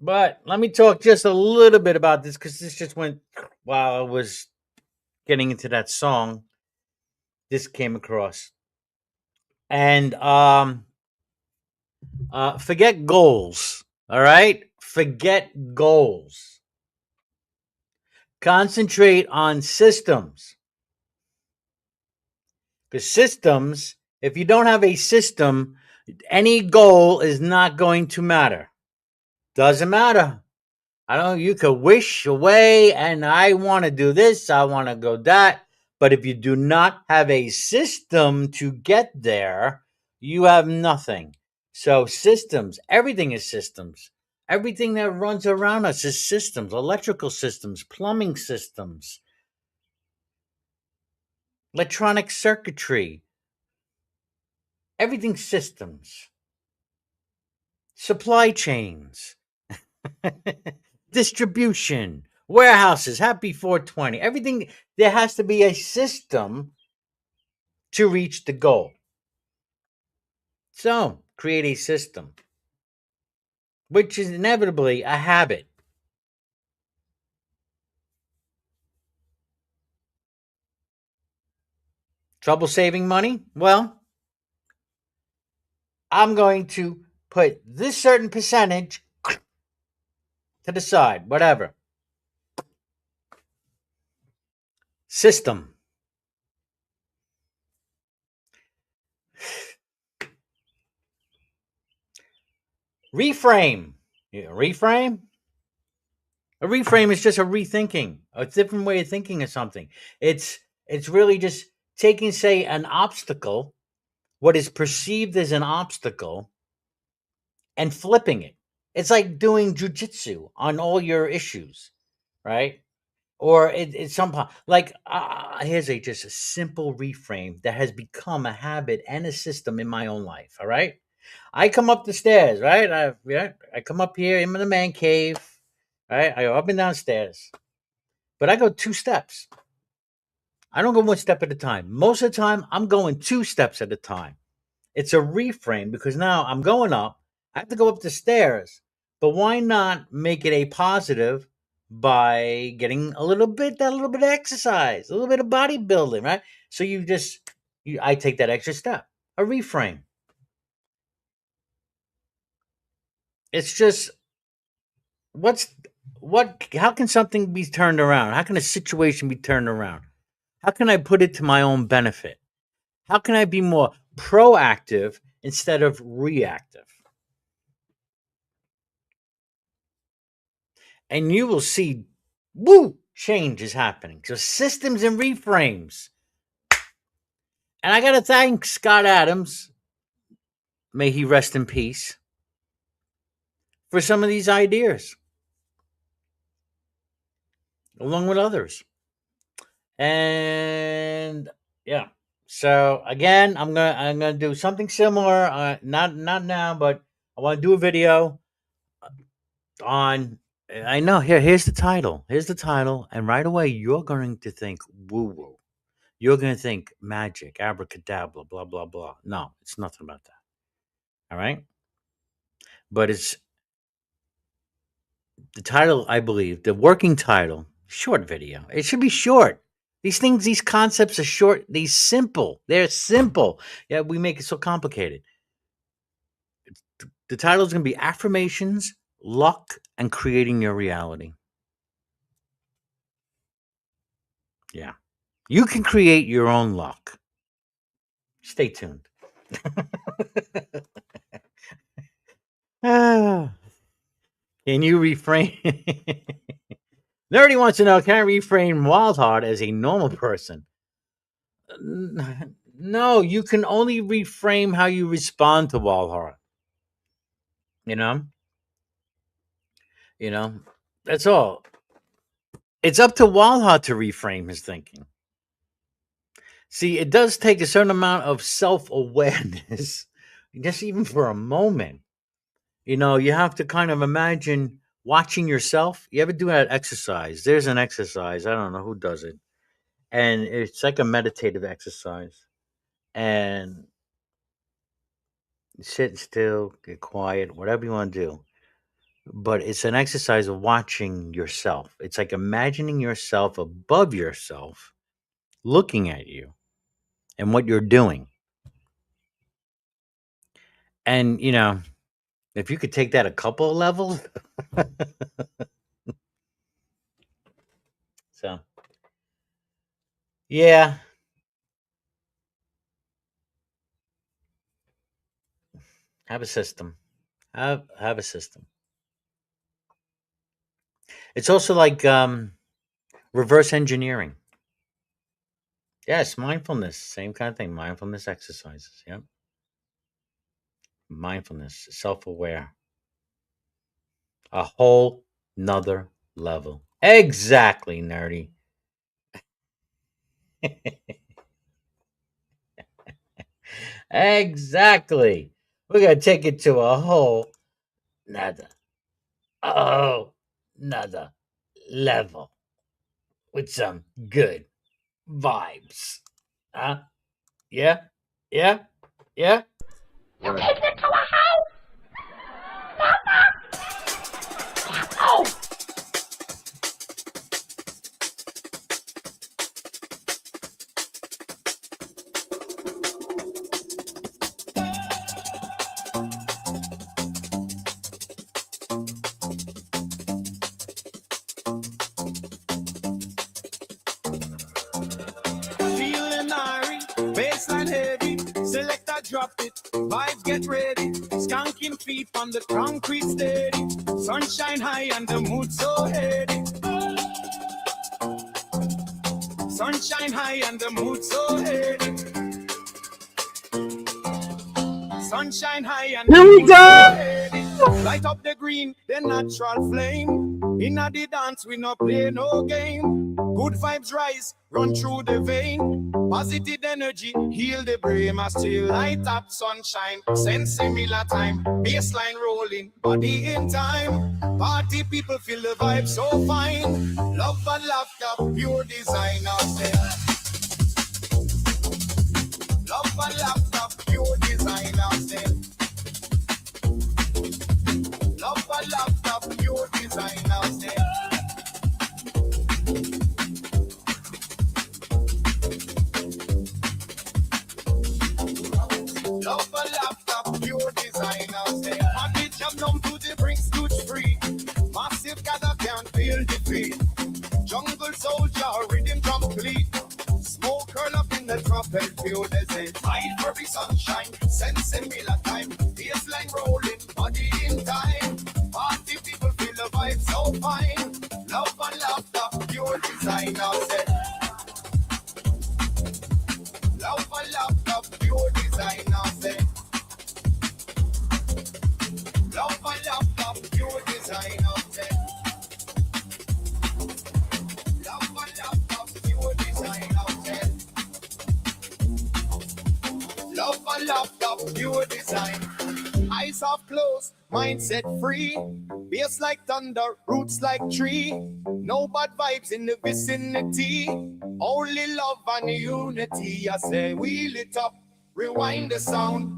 But let me talk just a little bit about this because this just went while I was getting into that song. This came across. And forget goals. All right? Forget goals. Concentrate on systems. Because systems, if you don't have a system, any goal is not going to matter. Doesn't matter. I don't. You could wish away, and I want to do this. I want to go that. But if you do not have a system to get there, you have nothing. So systems, everything is systems. Everything that runs around us is systems. Electrical systems, plumbing systems, electronic circuitry. Everything systems. Supply chains. Distribution, warehouses, happy 420, everything. There has to be a system to reach the goal. So create a system, which is inevitably a habit. Trouble saving money? Well, I'm going to put this certain percentage to the side, whatever. System. Reframe. Reframe? A reframe is just a rethinking, a different way of thinking of something. It's really just taking, say, an obstacle, what is perceived as an obstacle, and flipping it. It's like doing jujitsu on all your issues, right? Or it's some like here's just a simple reframe that has become a habit and a system in my own life. All right, I come up the stairs, right? I come up here in the man cave, right? I go up and down stairs, but I go 2 steps. I don't go 1 step at a time. Most of the time, I'm going 2 steps at a time. It's a reframe because now I'm going up. I have to go up the stairs, but why not make it a positive by getting a little bit of exercise, a little bit of bodybuilding, right? So I take that extra step, a reframe. It's just how can something be turned around? How can a situation be turned around? How can I put it to my own benefit? How can I be more proactive instead of reactive? And you will see, change is happening. So systems and reframes. And I got to thank Scott Adams, may he rest in peace, for some of these ideas, along with others. And yeah, so again, I'm gonna do something similar. Not now, but I want to do a video on. I know here's the title. Here's the title, and right away you're going to think woo woo. You're going to think magic, abracadabra, blah blah blah. No, it's nothing about that. All right, but it's the title. I believe the working title, short video. It should be short. These concepts are short. They're simple. They're simple. Yeah, we make it so complicated. The title is going to be Affirmations, Luck, and Creating Your Reality. Yeah. You can create your own luck. Stay tuned. Ah, can you refrain? Nerdy wants to know, can I reframe Wild Heart as a normal person? No, you can only reframe how you respond to Wild Heart. You know? You know? That's all. It's up to Wild Heart to reframe his thinking. See, it does take a certain amount of self-awareness, just even for a moment. You know, you have to kind of imagine watching yourself. You ever do that exercise? There's an exercise. I don't know who does it. And it's like a meditative exercise. And sit still, get quiet, whatever you want to do. But it's an exercise of watching yourself. It's like imagining yourself above yourself, looking at you and what you're doing. And, you know, if you could take that a couple of levels. So, yeah. Have a system. Have a system. It's also like reverse engineering. Yes, mindfulness, same kind of thing. Mindfulness exercises. Yep. Mindfulness, self-aware. A whole nother level. Exactly, nerdy. Exactly. We're gonna take it to a whole nother level with some good vibes. Huh? Yeah? Yeah? Yeah? Feeling irie, baseline heavy, selector drop it, vibes get ready, skanking feet on the concrete steady, sunshine high and the mood so heady. Sunshine high and the mood so heady. Sunshine high and Here we go. heady. Light up the green, the natural flame. Inna the dance, we no play no game. Good vibes rise, run through the vein. Positive energy, heal the brain. I still light up sunshine, sense similar time. Baseline rolling, body in time. Party people feel the vibe so fine. Love and laughter, pure design out there. Love and laughter, pure design out there. Love and laughter, pure design out there. Love and laughter, pure design out there. And the jam numb to the brink, scooch free. Massive gather can't feel defeat. Jungle soldier, rhythm complete. Smoke curl up in the tropical field, there's a fight for the sunshine. Sense and miller time. Baseline rolling, body in time. Party people feel the vibe so fine. Love and laughter, pure design out there. Love and laughter, pure design out there. Love and laughter, pure design out there. Love and laughter, pure design out there. Love and laughter, pure design. Eyes off closed, mindset free. Bass like thunder, roots like tree. No bad vibes in the vicinity. Only love and unity. I say wheel it up, rewind the sound.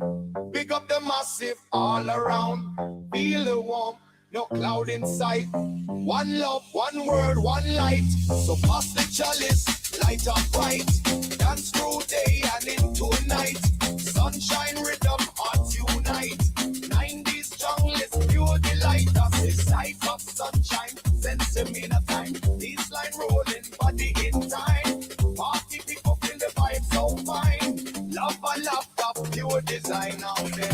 Pick up the massive all around. Feel the warmth, no cloud in sight. One love, one word, one light. So pass the chalice, light up bright. Dance through day and into night. Sunshine rhythm, hearts unite. 90s junglist, pure delight. That's the sight of sunshine. Sense them in a time. This line rolling, body in time. Party people feel the vibe so fine. Love and love. you design out there.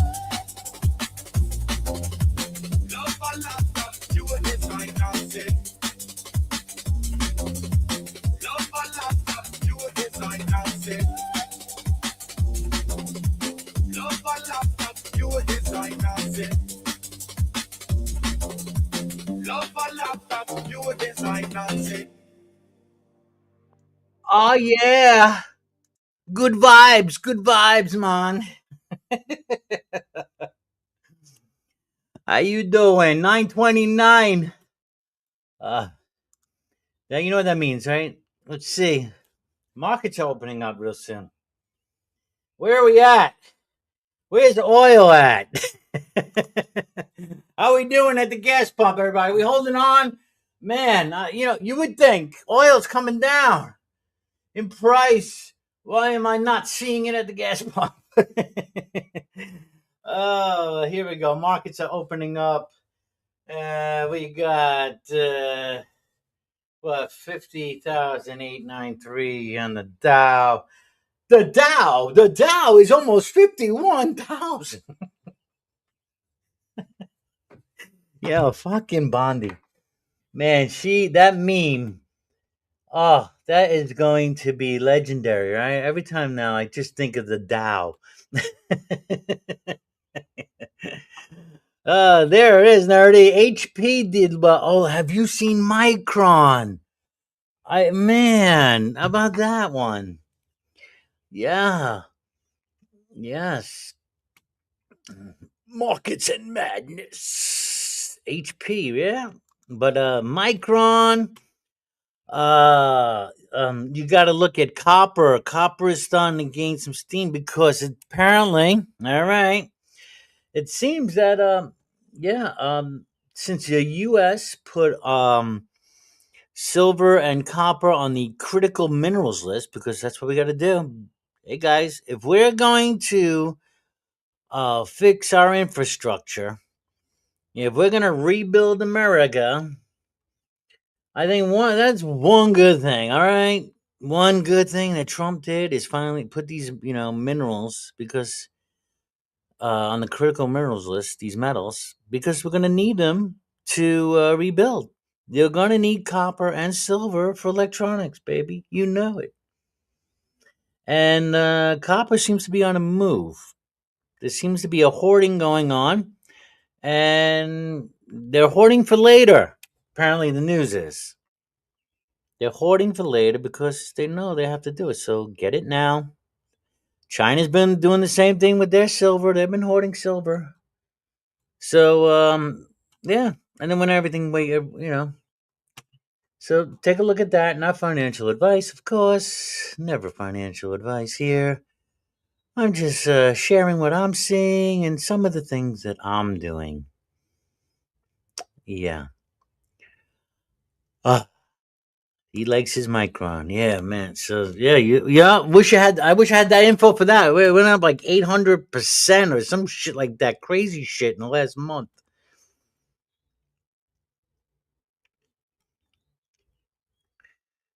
Love a laptop, you design out there. Love a laptop, you design out there. Love a laptop, you design out there. Love a laptop, you design out there. Oh yeah, good vibes, man. How you doing? 9:29. Yeah, you know what that means, right? Let's see. Markets are opening up real soon. Where are we at? Where's the oil at? How we doing at the gas pump, everybody? We holding on? Man, you would think oil's coming down in price. Why am I not seeing it at the gas pump? Oh, here we go. Markets are opening up. We got 50,893 on the Dow. The Dow is almost 51,000. Yo, fucking Bondi. Man, that meme. Oh, that is going to be legendary, right? Every time now, I just think of the Dow. There it is, nerdy. HP did well. Oh, have you seen Micron? Man, how about that one? Yeah. Yes. Markets and madness. HP, yeah. But Micron, you got to look at copper. Copper is starting to gain some steam because apparently, all right, it seems that since the U.S. put silver and copper on the critical minerals list, because that's what we got to do. Hey guys, if we're going to fix our infrastructure, if we're gonna rebuild America, I think that's one good thing. All right, one good thing that Trump did is finally put these minerals because on the critical minerals list, these metals, because we're gonna need them to rebuild. You're gonna need copper and silver for electronics, baby. You know it. And copper seems to be on a move. There seems to be a hoarding going on, and they're hoarding for later. Apparently, the news is they're hoarding for later because they know they have to do it. So get it now. China's been doing the same thing with their silver. They've been hoarding silver. So yeah, and then when everything so take a look at that. Not financial advice, of course. Never financial advice here. I'm just sharing what I'm seeing and some of the things that I'm doing. Yeah. He likes his Micron. Yeah, man. So yeah, I wish I had that info for that. We went up like 800% or some shit like that. Crazy shit in the last month.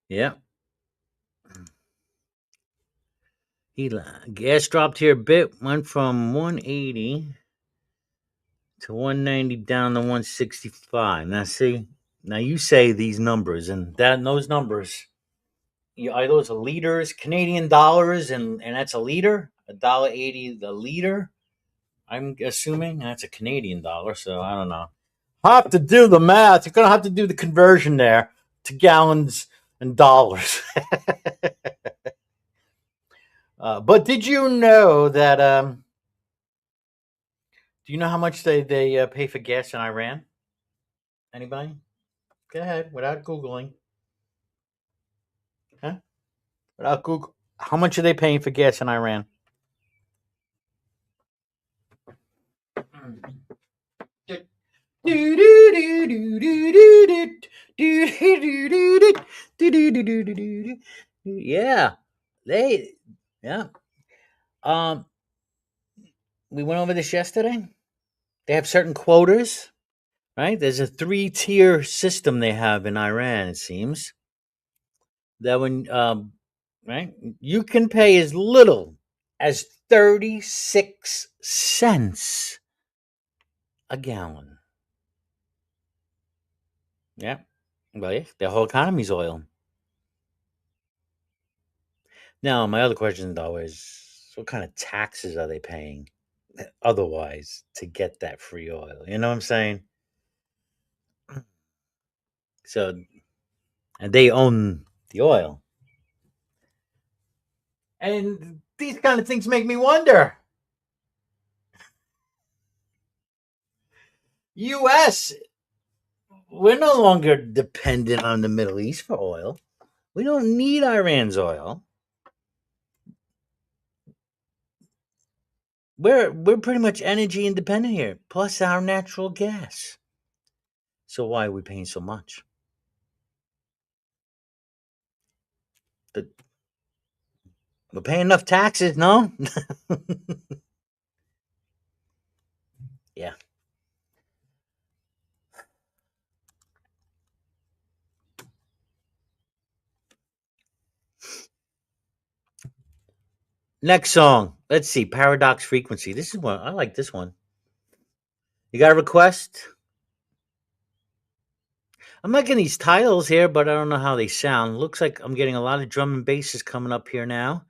Yeah. Gas dropped here a bit, went from 180 to 190 down to 165. Now see, now you say these numbers and those numbers. Are those liters, Canadian dollars, and that's a liter, $1.80 the liter? I'm assuming that's a Canadian dollar, so I don't know. Have to do the math. You're gonna have to do the conversion there to gallons and dollars. But did you know that? Do you know how much they pay for gas in Iran? Anybody? Go ahead, without googling. Huh? Without Google, how much are they paying for gas in Iran? Yeah, they, yeah. Um, we went over this yesterday. They have certain quotas, right? There's a 3-tier system they have in Iran. It seems that when right, you can pay as little as 36 cents a gallon. Yeah. Well, yeah, the whole economy's oil. Now, my other question, though, is what kind of taxes are they paying otherwise to get that free oil? You know what I'm saying? So, and they own the oil. And these kind of things make me wonder. U.S., we're no longer dependent on the Middle East for oil. We don't need Iran's oil. We're pretty much energy independent here, plus our natural gas. So why are we paying so much? The, we're paying enough taxes, no? Yeah. Next song. Let's see. Paradox Frequency. This is one. I like this one. You got a request? I'm not getting these titles here, but I don't know how they sound. Looks like I'm getting a lot of drum and basses coming up here now.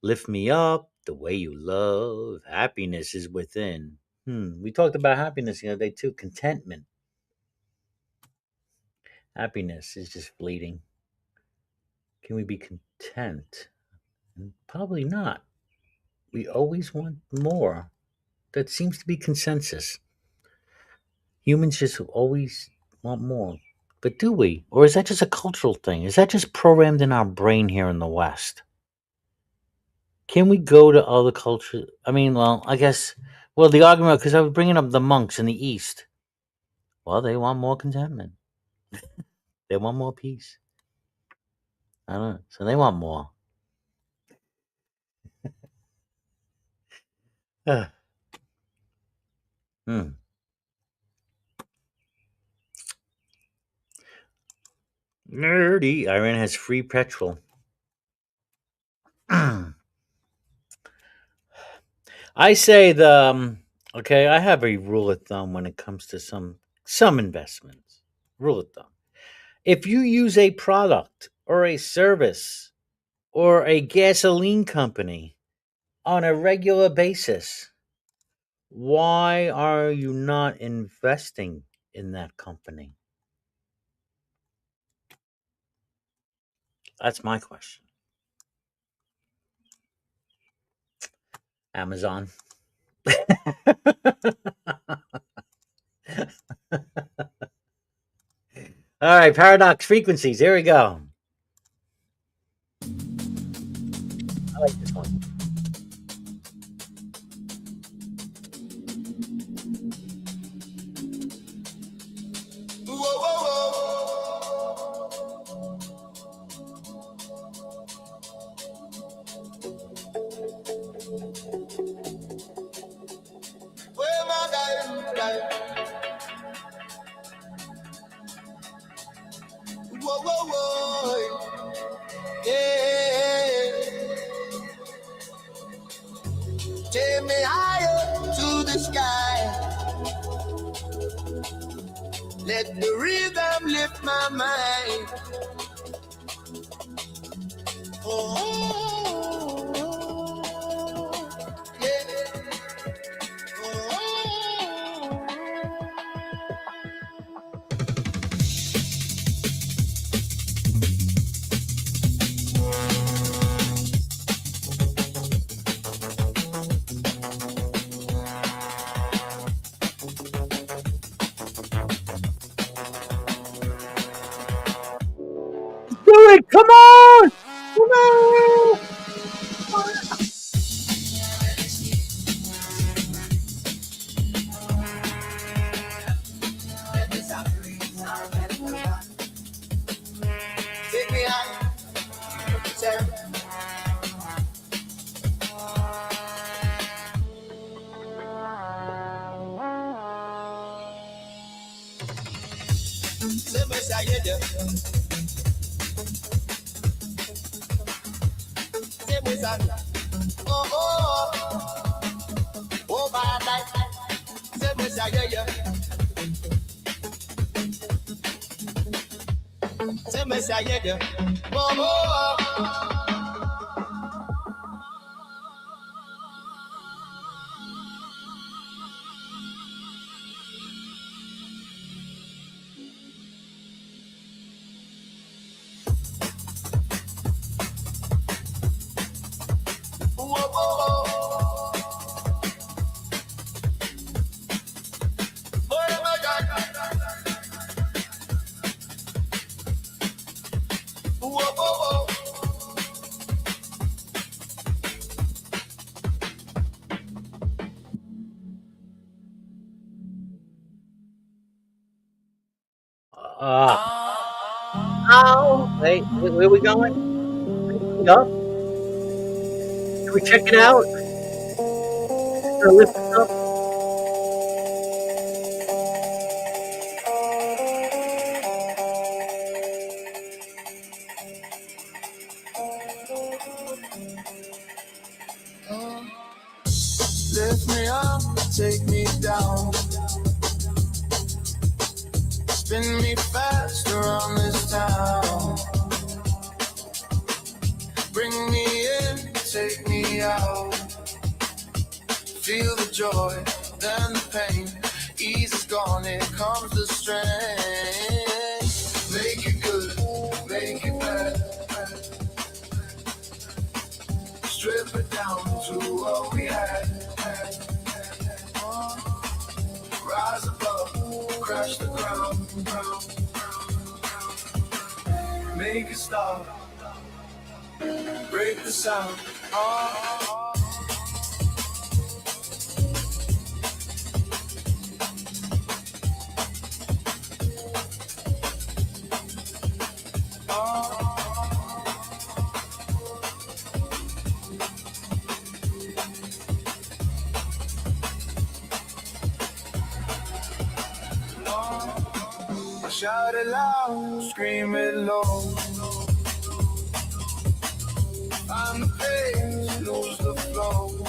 Lift me up the way you love. Happiness is within. We talked about happiness the other day too. Contentment. Happiness is just fleeting. Can we be content? Probably not. We always want more. That seems to be consensus. Humans just always want more. But do we? Or is that just a cultural thing? Is that just programmed in our brain here in the West? Can we go to other cultures? I mean, well, I guess, well, the argument, because I was bringing up the monks in the East. Well, they want more contentment. They want more peace. I don't know. So they want more. Hmm. Nerdy. Iran has free petrol. I say okay, I have a rule of thumb when it comes to some investments. Rule of thumb. If you use a product or a service or a gasoline company on a regular basis, why are you not investing in that company? That's my question. Amazon. All right, paradox frequencies. Here we go. I like this one. Whoa, whoa, whoa. Where am I going? Whoa, whoa, whoa. Yeah. Take me higher to the sky. Let the rhythm lift my mind. Oh, yeah. Do it! Come on! Come on! Take me high, Sarah. Say me say you do. Say me say. Oh, oh, oh, bad life. Say, me say, yeah, yeah. Say, me say, yeah, yeah. Oh, oh, oh, oh, oh. Oh, my God. Oh, oh, oh. Oh, wait, where are we going? Up? Can we check it out? Gonna lift us up? Lift me up, take me down. Spin me fast around this town. Bring me in, take me out. Feel the joy, then the pain. Ease is gone, here comes the strength. Make it good, make it bad. Strip it down to what we had. Rise above, crash the ground. Make it stop, break the sound. Shout it loud, scream it low. Find the pace, lose the flow.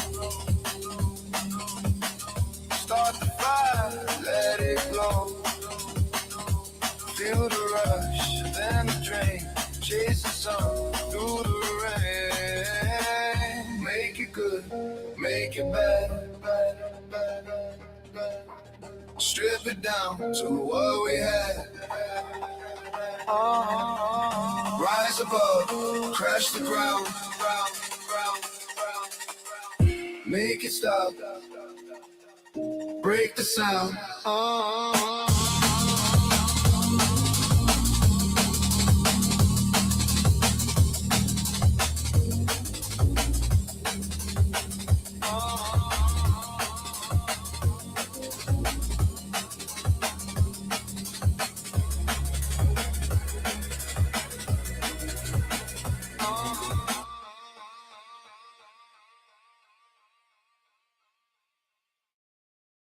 Start the fire, let it glow. Feel the rush, then the drain. Chase the sun through the rain. Make it good, make it better. Strip it down to what we had. Rise above, crash the ground. Make it stop, break the sound.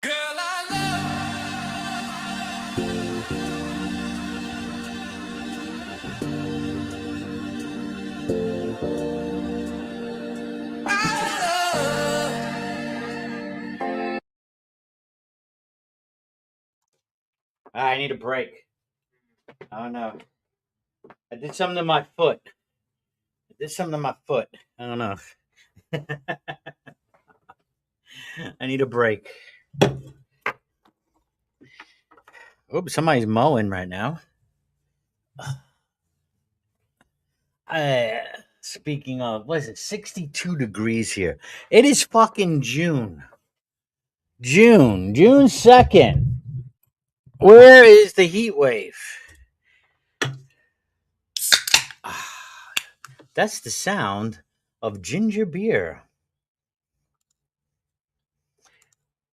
Girl, I love. I need a break. Oh no. I did something to my foot. I don't know. I need a break. Oops, somebody's mowing right now. Speaking of, what is it? 62 degrees here. It is fucking June. June 2nd. Where is the heat wave? That's the sound of ginger beer.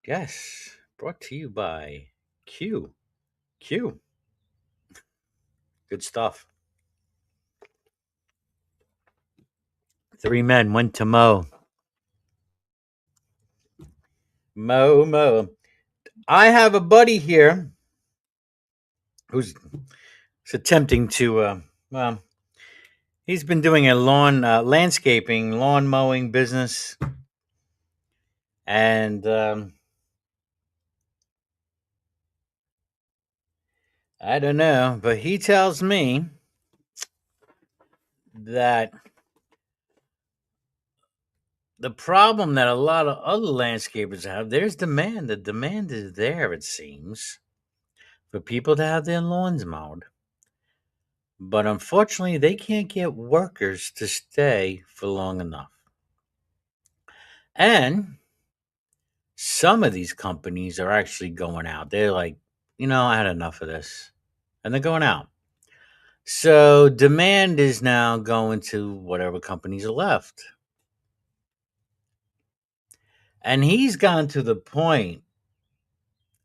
Yes, brought to you by Q. Good stuff. 3 men went to mow. Mow. I have a buddy here who's attempting to, well, He's been doing a landscaping, lawn mowing business, and I don't know, but he tells me that the problem that a lot of other landscapers have, there's demand. The demand is there, it seems, for people to have their lawns mowed. But unfortunately, they can't get workers to stay for long enough. And some of these companies are actually going out. They're like, I had enough of this. And they're going out. So demand is now going to whatever companies are left. And he's gotten to the point,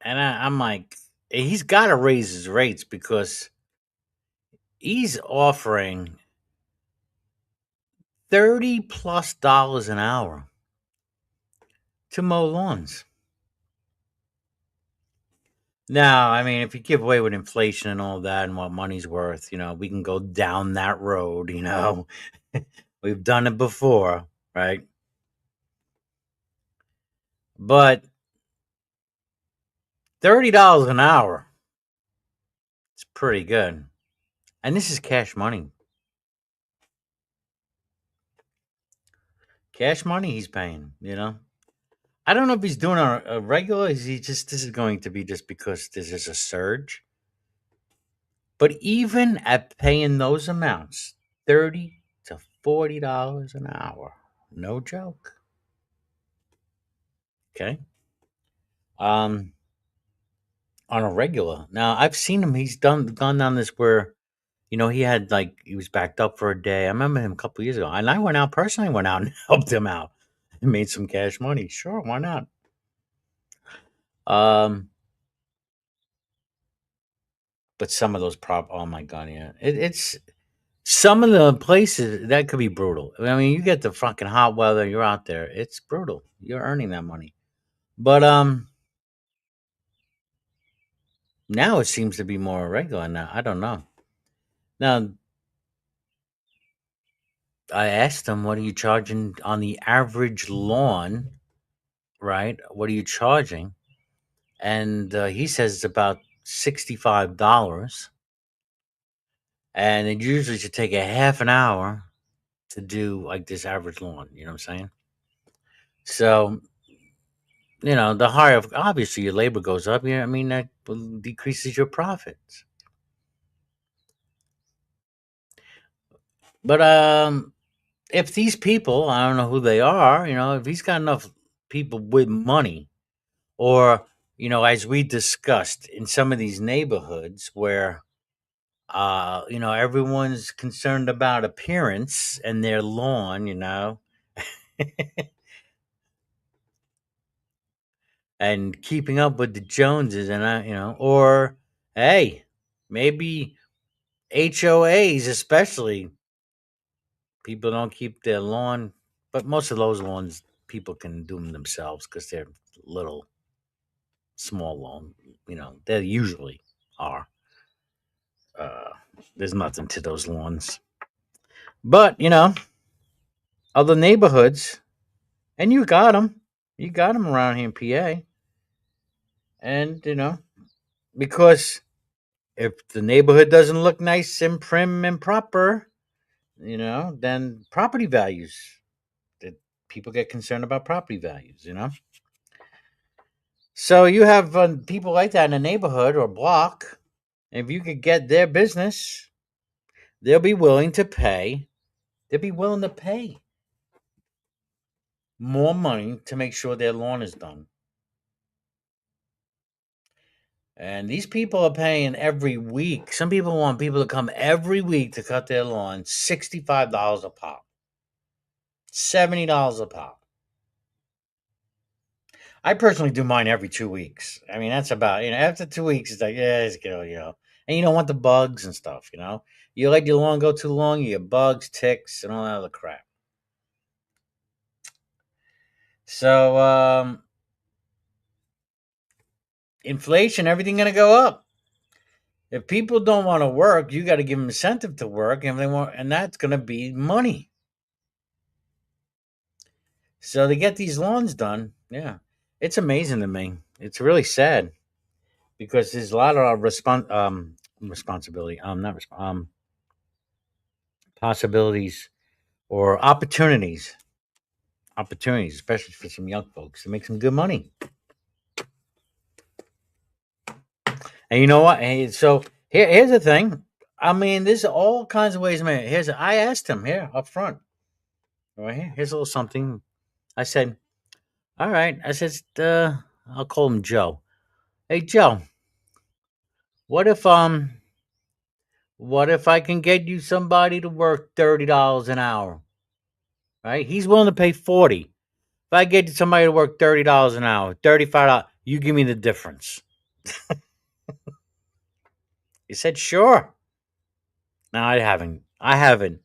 and I'm like, he's got to raise his rates because he's offering $30+ an hour to mow lawns. Now, I mean, if you give away with inflation and all that and what money's worth, we can go down that road, We've done it before, right? But $30 an hour, it's pretty good. And this is cash money. Cash money he's paying, I don't know if he's doing a regular. Is he just, this is going to be just because this is a surge? But even at paying those amounts, $30 to $40 an hour, no joke. Okay. On a regular. Now I've seen him. He's gone down this where, he had he was backed up for a day. I remember him a couple years ago, and I went out and helped him out and made some cash money. Sure, why not? But some of those oh my god, yeah, it's some of the places that could be brutal. I mean, you get the fucking hot weather, you're out there, it's brutal. You're earning that money. But now it seems to be more regular now. I don't know. Now I asked him, what are you charging on the average lawn, right? What are you charging? And he says it's about $65. And it usually should take a half an hour to do like this average lawn. You know what I'm saying? So, the higher, obviously, your labor goes up. I mean, that decreases your profits. But if these people, I don't know who they are, if he's got enough people with money, or as we discussed in some of these neighborhoods where everyone's concerned about appearance and their lawn, and keeping up with the Joneses, and or hey, maybe HOAs, especially, people don't keep their lawn, but most of those lawns people can do them themselves because they're little, small lawn. They usually are. Uh, there's nothing to those lawns, but other neighborhoods, and you got them around here in PA, and because if the neighborhood doesn't look nice and prim and proper, then property values, that people get concerned about property values. So you have people like that in a neighborhood or block. If you could get their business, they'll be willing to pay. They'll be willing to pay more money to make sure their lawn is done. And these people are paying every week. Some people want people to come every week to cut their lawn, $65 a pop, $70 a pop. I personally do mine every 2 weeks. I mean, that's about, after 2 weeks, it's like, yeah, it's good. And you don't want the bugs and stuff. You let your lawn go too long, you get bugs, ticks, and all that other crap. So, inflation, everything going to go up. If people don't want to work, you got to give them incentive to work, and they want, and that's going to be money. So they get these lawns done. Yeah, it's amazing to me. It's really sad because there's a lot of responsibility. Not possibilities or opportunities, especially for some young folks to make some good money. And you know what? Hey, so here's the thing. I mean, there's all kinds of ways, man. I asked him here up front. Right here. Here's a little something. I said, all right. I said, I'll call him Joe. Hey Joe, what if what if I can get you somebody to work $30 an hour? Right? He's willing to pay 40. If I get somebody to work $30 an hour, $35, you give me the difference. He said, sure. Now I haven't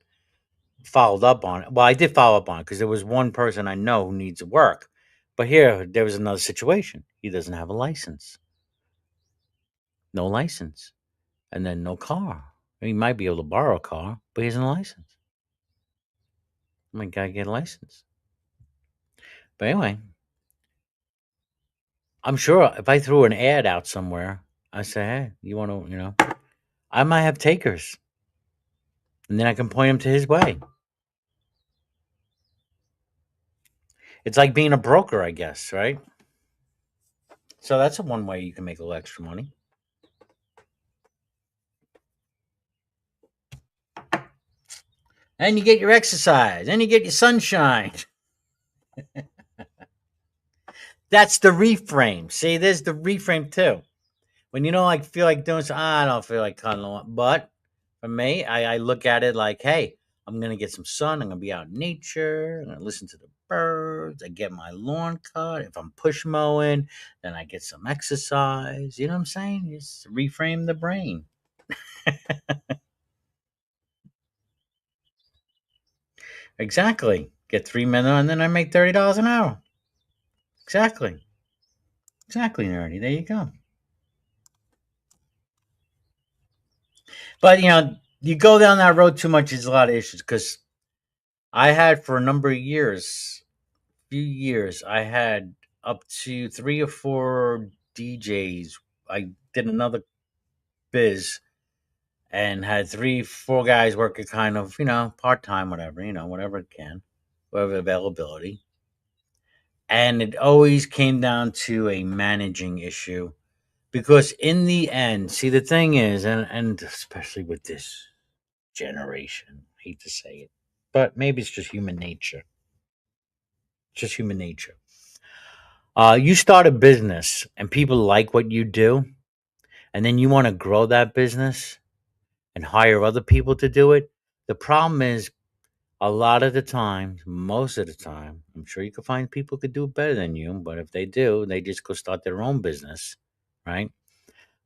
followed up on it. Well, I did follow up on it because there was one person I know who needs work. But here there was another situation. He doesn't have a license. No license. And then no car. He might be able to borrow a car, but he hasn't a license. I mean, gotta get a license. But anyway, I'm sure if I threw an ad out somewhere, I say, hey, you want to, I might have takers. And then I can point him to his way. It's like being a broker, I guess, right? So that's one way you can make a little extra money. And you get your exercise, and you get your sunshine. That's the reframe. See, there's the reframe too. When you don't feel like doing something, I don't feel like cuddling. But for me, I look at it like, hey, I'm gonna get some sun. I'm gonna be out in nature. I'm gonna listen to the birds. I get my lawn cut. If I'm push mowing, then I get some exercise. You know what I'm saying? Just reframe the brain. Exactly. Get 3 minutes, and then I make $30 an hour. Exactly. Exactly, nerdy. There you go. But you go down that road too much, there's a lot of issues. Because I had for a number of years, few years, I had up to 3 or 4 DJs. I did another biz and had 3, 4 guys working kind of, part time, whatever, whatever it can, whatever availability. And it always came down to a managing issue because in the end, see, the thing is, and especially with this generation, I hate to say it, but maybe it's just human nature. Just human nature. You start a business and people like what you do, and then you want to grow that business and hire other people to do it. The problem is, a lot of the time, most of the time, I'm sure you could find people who could do it better than you, but if they do, they just go start their own business, right?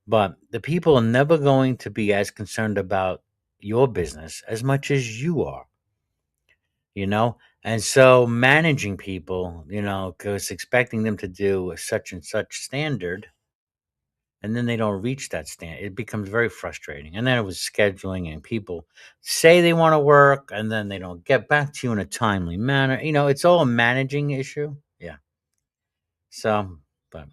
But the people are never going to be as concerned about your business as much as you are, you know? And so managing people, because expecting them to do a such and such standard, and then they don't reach that standard, it becomes very frustrating. And then it was scheduling, and people say they want to work, and then they don't get back to you in a timely manner. It's all a managing issue. Yeah. So, but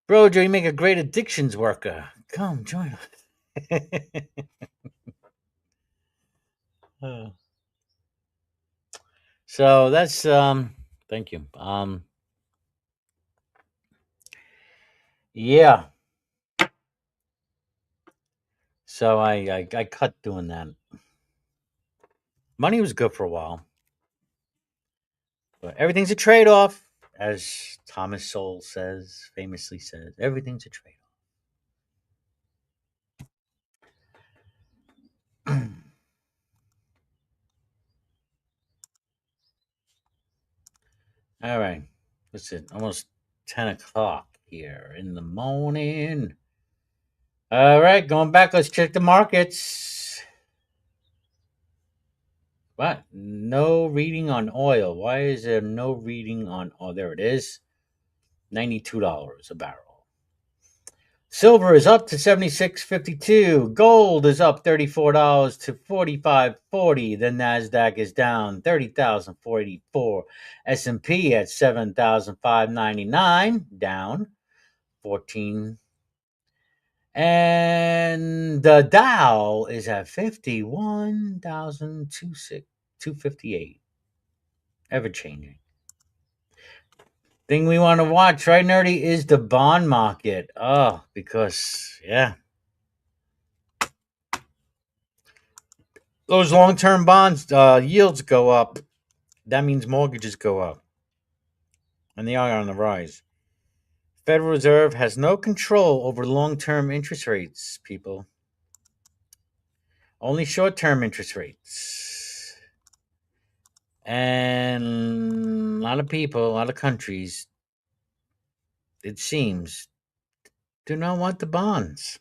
bro, Joe, you make a great addictions worker. Come join us. Uh, so that's thank you. Yeah. So I cut doing that. Money was good for a while, but everything's a trade off, as Thomas Sowell famously says. Everything's a trade off. All right. What's it? Almost 10 o'clock here in the morning. All right, going back. Let's check the markets. What? No reading on oil. Why is there no reading on? Oh, there it is. $92 a barrel. Silver is up to 76.52. Gold is up $34 to 45.40. The Nasdaq is down 30,484. S&P at 7,599, down 14. And the Dow is at 51,258. Ever changing. Thing we want to watch, right, nerdy, is the bond market. Oh, because those long-term bonds yields go up. That means mortgages go up, and they are on the rise. Federal Reserve has no control over long-term interest rates, people. Only short-term interest rates. And a lot of people, a lot of countries, it seems, do not want the bonds.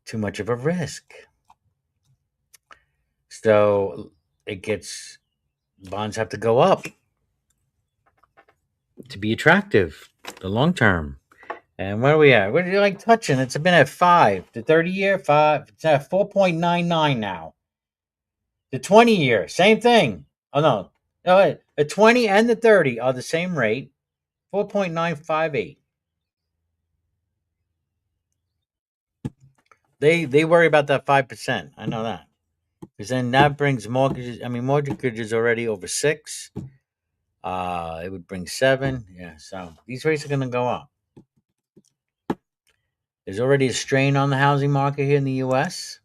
Too much of a risk. So bonds have to go up to be attractive, the long term. And where are we at? What are you like touching? It's been at 5. The 30-year, 5. It's at 4.99 now. The 20-year, same thing. Oh, no. No, wait. The 20 and the 30 are the same rate, 4.958. They worry about that 5%. I know that. Because then that brings mortgages. I mean, mortgages already over 6. It would bring 7. Yeah, so these rates are going to go up. There's already a strain on the housing market here in the U.S.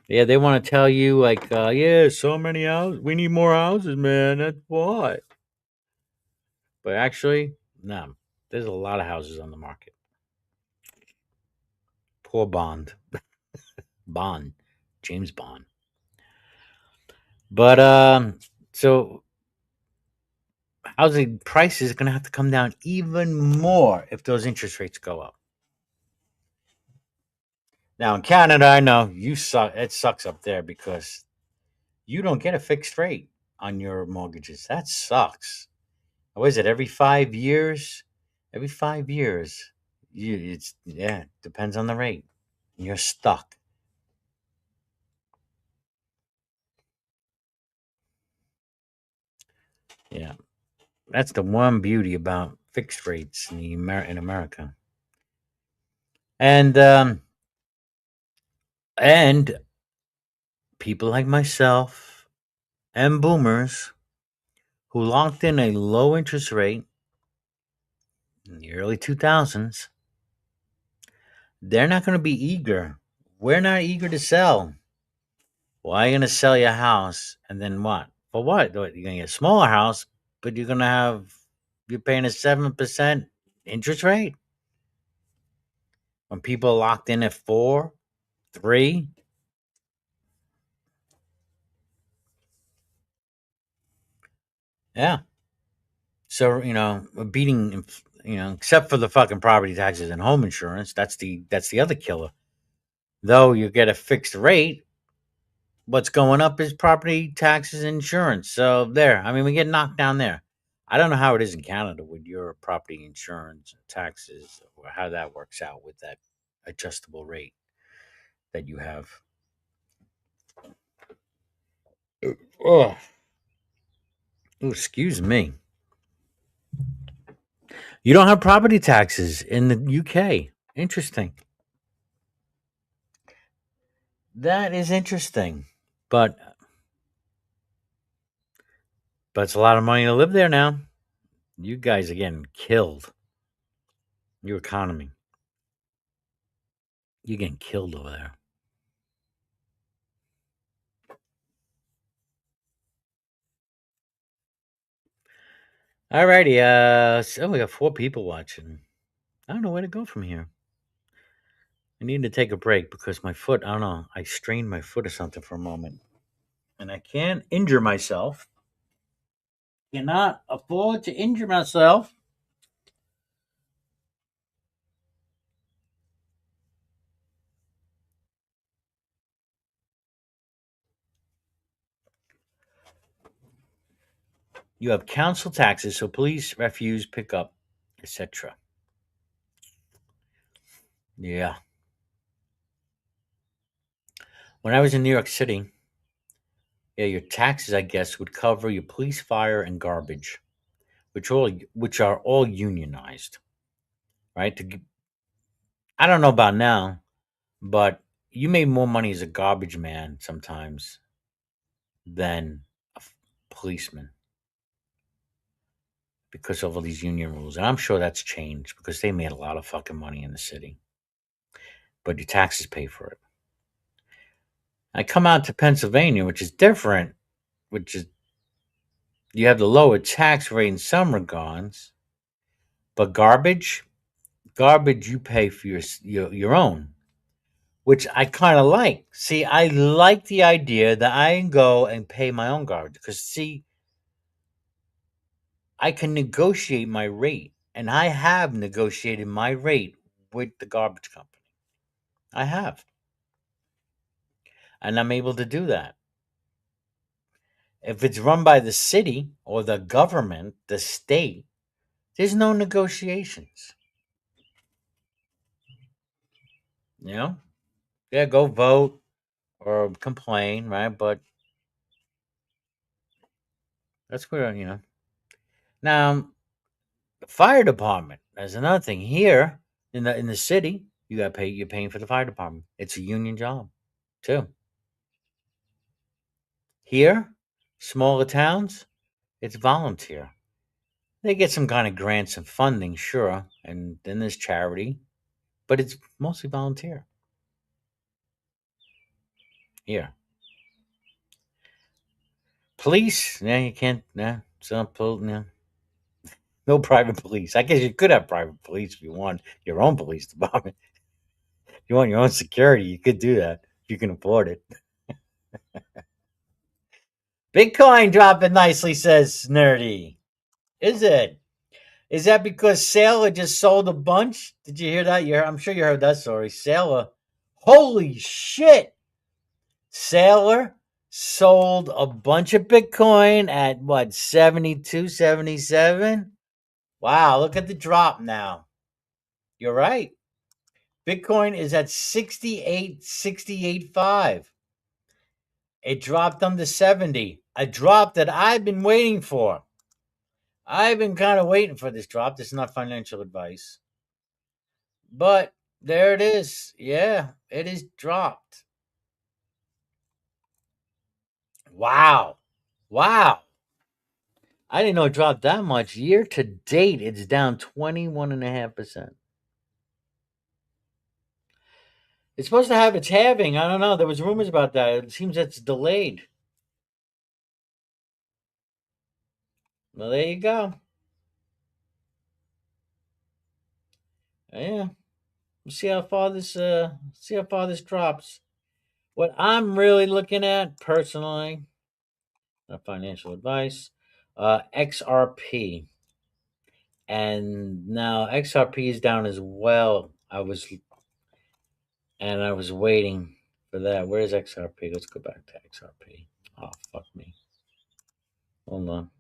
Yeah, they want to tell you, like, so many houses. We need more houses, man. That's why. But actually, no. There's a lot of houses on the market. Poor Bond. Bond. James Bond. But, so housing prices are going to have to come down even more if those interest rates go up. Now, in Canada, I know you suck. It sucks up there because you don't get a fixed rate on your mortgages. That sucks. What is it? Every 5 years? Every 5 years, depends on the rate. You're stuck. Yeah, that's the one beauty about fixed rates in America. And people like myself and boomers who locked in a low interest rate in the early 2000s, they're not going to be eager. We're not eager to sell. Why are you going to sell your house and then what? For what? You're going to get a smaller house, but you're paying a 7% interest rate? When people are locked in at 4, 3, yeah. So, we're beating, except for the fucking property taxes and home insurance. That's the other killer. Though you get a fixed rate, what's going up is property taxes and insurance. So there, I mean, we get knocked down there. I don't know how it is in Canada with your property insurance taxes or how that works out with that adjustable rate that you have. Oh, excuse me. You don't have property taxes in the UK. Interesting. That is interesting. But it's a lot of money to live there now. You guys are getting killed. Your economy. You're getting killed over there. Alrighty, so we got 4 people watching. I don't know where to go from here. I need to take a break because my foot, I don't know, I strained my foot or something for a moment. And I can't injure myself. Cannot afford to injure myself. You have council taxes, so police, refuse, pickup, etc. Yeah. When I was in New York City, yeah, your taxes, I guess, would cover your police, fire, and garbage, which are all unionized, right? I don't know about now, but you made more money as a garbage man sometimes than a policeman because of all these union rules. And I'm sure that's changed because they made a lot of fucking money in the city, but your taxes pay for it. I come out to Pennsylvania, which is different, which is you have the lower tax rate in some regards, but garbage you pay for your own, which I kind of like. See, I like the idea that I can go and pay my own garbage because see, I can negotiate my rate, and I have negotiated my rate with the garbage company. I have, and I'm able to do that. If it's run by the city or the government, the state, there's no negotiations. You know, yeah, go vote or complain, right? But that's where Now, the fire department. There's another thing here in the city. You got to pay. You're paying for the fire department. It's a union job too. Here, smaller towns, it's volunteer. They get some kind of grants and funding, sure, and then there's charity, but it's mostly volunteer here. Police, yeah, you can't. Nah, no, no private police. I guess you could have private police if you want your own police department. If you want your own security, you could do that if you can afford it. Bitcoin dropping nicely, says Nerdy. Is it? Is that because Saylor just sold a bunch? Did you hear that? I'm sure you heard that story. Saylor, holy shit! Saylor sold a bunch of Bitcoin at what, 72, 77? Wow, look at the drop now. You're right. Bitcoin is at 68.5. It dropped under 70. A drop that I've been waiting for. I've been kind of waiting for this drop. This is not financial advice. But there it is. Yeah, it is dropped. Wow. Wow. I didn't know it dropped that much. Year to date, it's down 21.5%. It's supposed to have its halving. I don't know. There was rumors about that. It seems it's delayed. Well, there you go. Yeah. We'll see how far this drops. What I'm really looking at personally, not financial advice, XRP. And now XRP is down as well. I was waiting for that. Where's XRP? Let's go back to XRP. Oh fuck me. Hold on.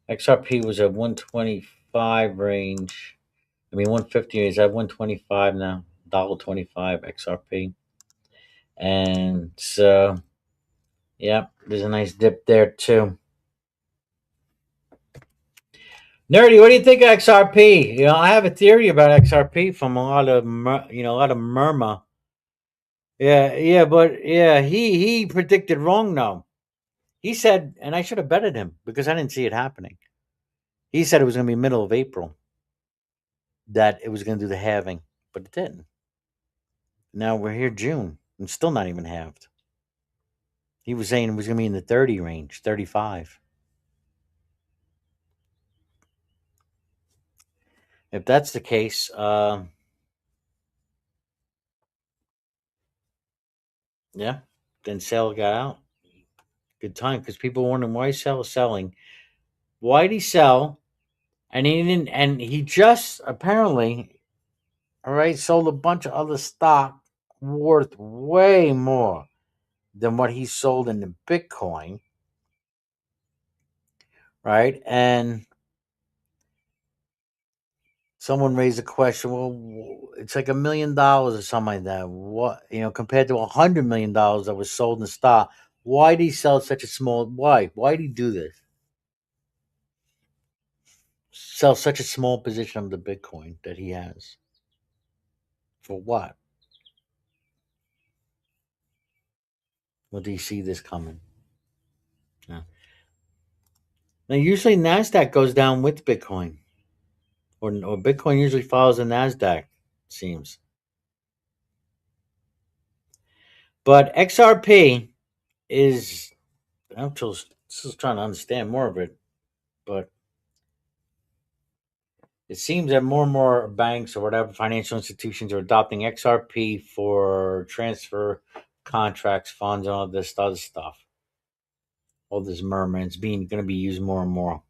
XRP was at 125 range. I mean 150 is at 125 now. $1.25 XRP. And so yeah, there's a nice dip there too. Nerdy, what do you think of XRP? I have a theory about XRP from a lot of murmur. Yeah, yeah, but yeah, he predicted wrong though. He said, and I should have betted him because I didn't see it happening. He said it was going to be middle of April that it was going to do the halving, but it didn't. Now we're here June and still not even halved. He was saying it was going to be in the 30 range, 35. If that's the case, yeah, then sell got out. Good time because people were wondering why sell is selling. Why did he sell? And he didn't. And he just apparently All right, sold a bunch of other stock worth way more than what he sold in the Bitcoin, right? And someone raised a question. Well, it's like $1 million or something like that. What compared to $100 million that was sold in stock? Why did he sell such a small? Why? Why did he do this? Sell such a small position of the Bitcoin that he has for what? Well, do you see this coming? Yeah. Now, usually Nasdaq goes down with Bitcoin, or Bitcoin usually follows the Nasdaq. It seems, but XRP is. I'm still trying to understand more of it, but it seems that more and more banks or whatever financial institutions are adopting XRP for transfer contracts, funds, and all this other stuff. All this murmur, it's being going to be used more and more.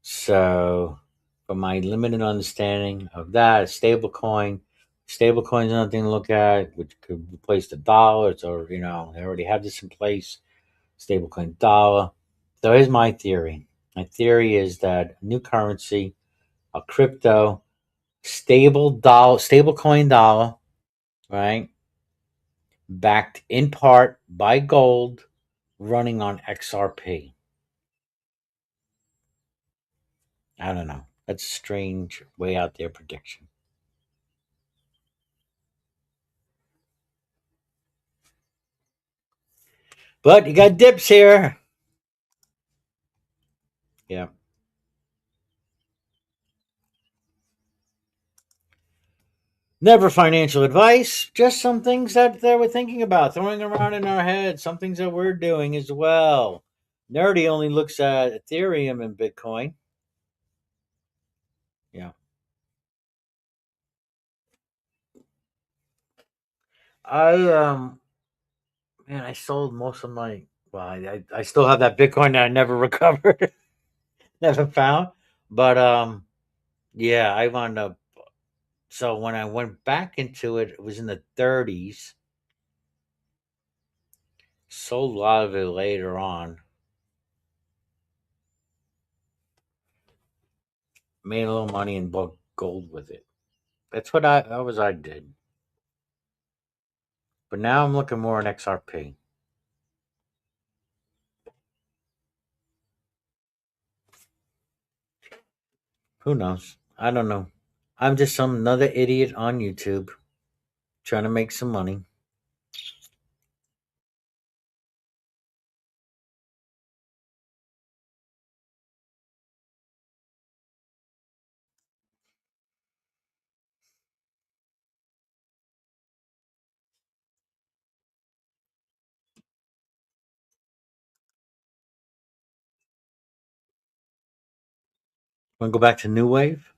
So, from my limited understanding of that, stablecoin is another thing to look at, which could replace the dollar. Or they already have this in place. Stablecoin dollar. So here's my theory. My theory is that a new currency, a crypto, stablecoin dollar, right? Backed in part by gold, running on XRP. I don't know. That's a strange, way out there prediction. But you got dips here. Yeah. Never financial advice, just some things that we're thinking about, throwing around in our heads, some things that we're doing as well. Nerdy only looks at Ethereum and Bitcoin. Yeah. I man, I sold most of my well, I still have that Bitcoin that I never recovered, never found. But yeah, I wound up so when I went back into it, it was in the 30s. Sold a lot of it later on. Made a little money and bought gold with it. That was I did. But now I'm looking more at XRP. Who knows? I don't know. I'm just some another idiot on YouTube trying to make some money. Want to go back to New Wave?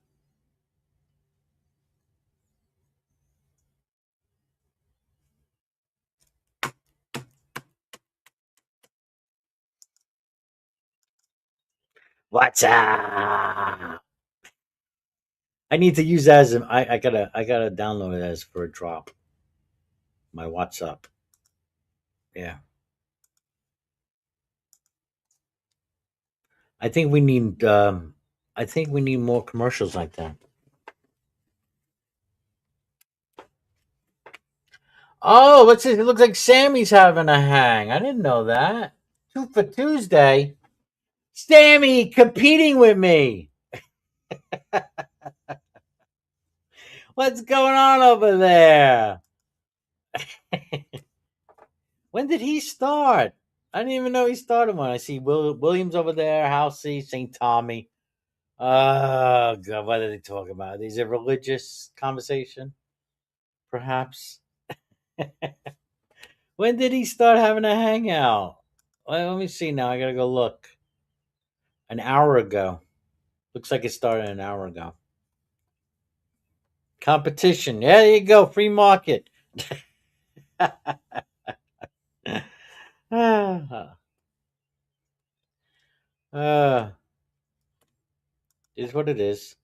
What's up? I need to use that as I gotta download it as for a drop. My WhatsApp. Yeah. I think we need more commercials like that. Oh, what's this? It looks like Sammy's having a hang. I didn't know that. Two for Tuesday. Sammy competing with me. What's going on over there? When did he start? I didn't even know he started one. I see Williams over there, Housey, St. Tommy. Oh, God, what are they talking about? Is it religious conversation? Perhaps. When did he start having a hangout? Well, let me see now. I gotta go look. An hour ago. Looks like it started an hour ago. Competition. Yeah, there you go. Free market. Ah, is what it is.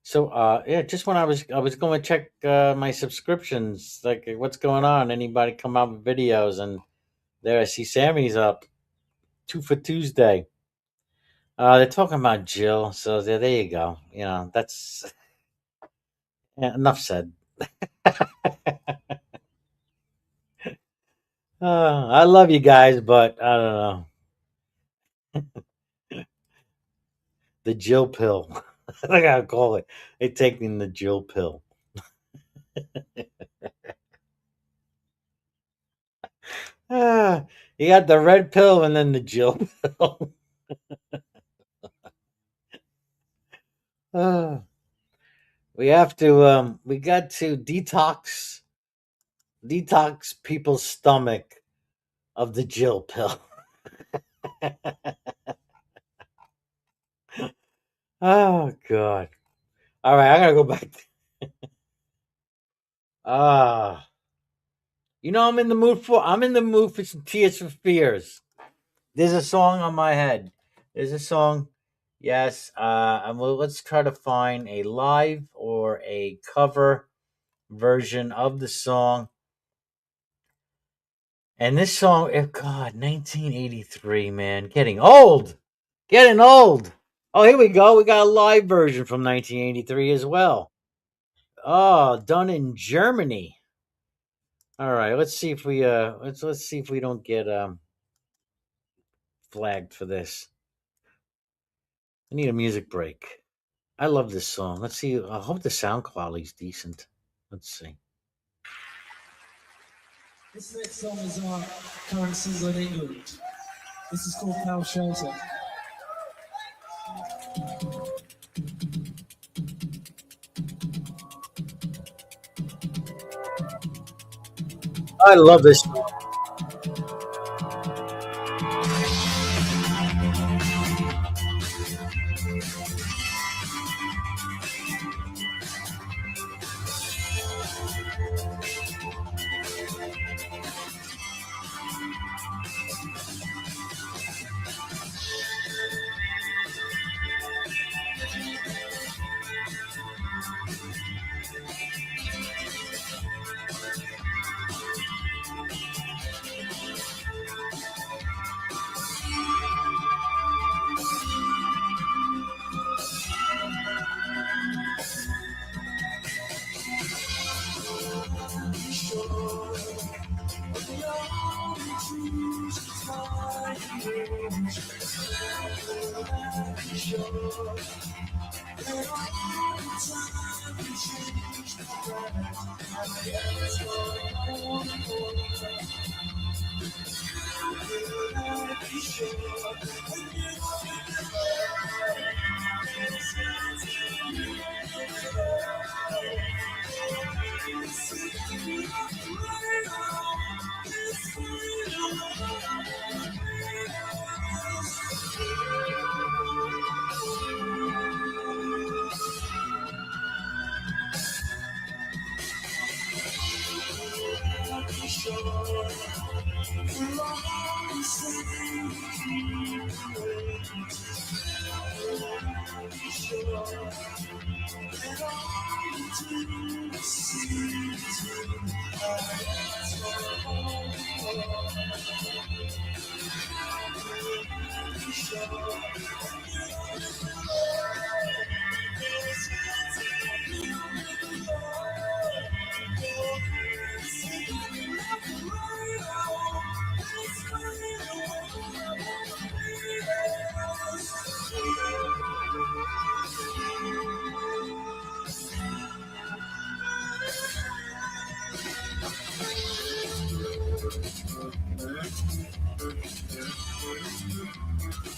So yeah, just when I was going to check my subscriptions, like what's going on? Anybody come out with videos? And there I see Sammy's up 2 for Tuesday. They're talking about Jill, so there you go. That's yeah, enough said. I love you guys, but I don't know the Jill pill. I gotta call it. They taking the Jill pill. Ah, you got the red pill and then the Jill pill. Ah, we have to. We got to detox people's stomach of the Jill pill. Oh God! All right, I gotta go back. Ah, I'm in the mood for. I'm in the mood for some Tears for Fears. There's a song on my head. There's a song. Yes. And let's try to find a live or a cover version of the song. And this song, God, 1983, man, getting old, getting old. Oh, here we go. We got a live version from 1983 as well. Oh, done in Germany. All right, let's see if we let's see if we don't get flagged for this. I need a music break. I love this song. Let's see. I hope the sound quality's decent. Let's see. This next song is our current single in England. This is called Pal Shelter. I love this song.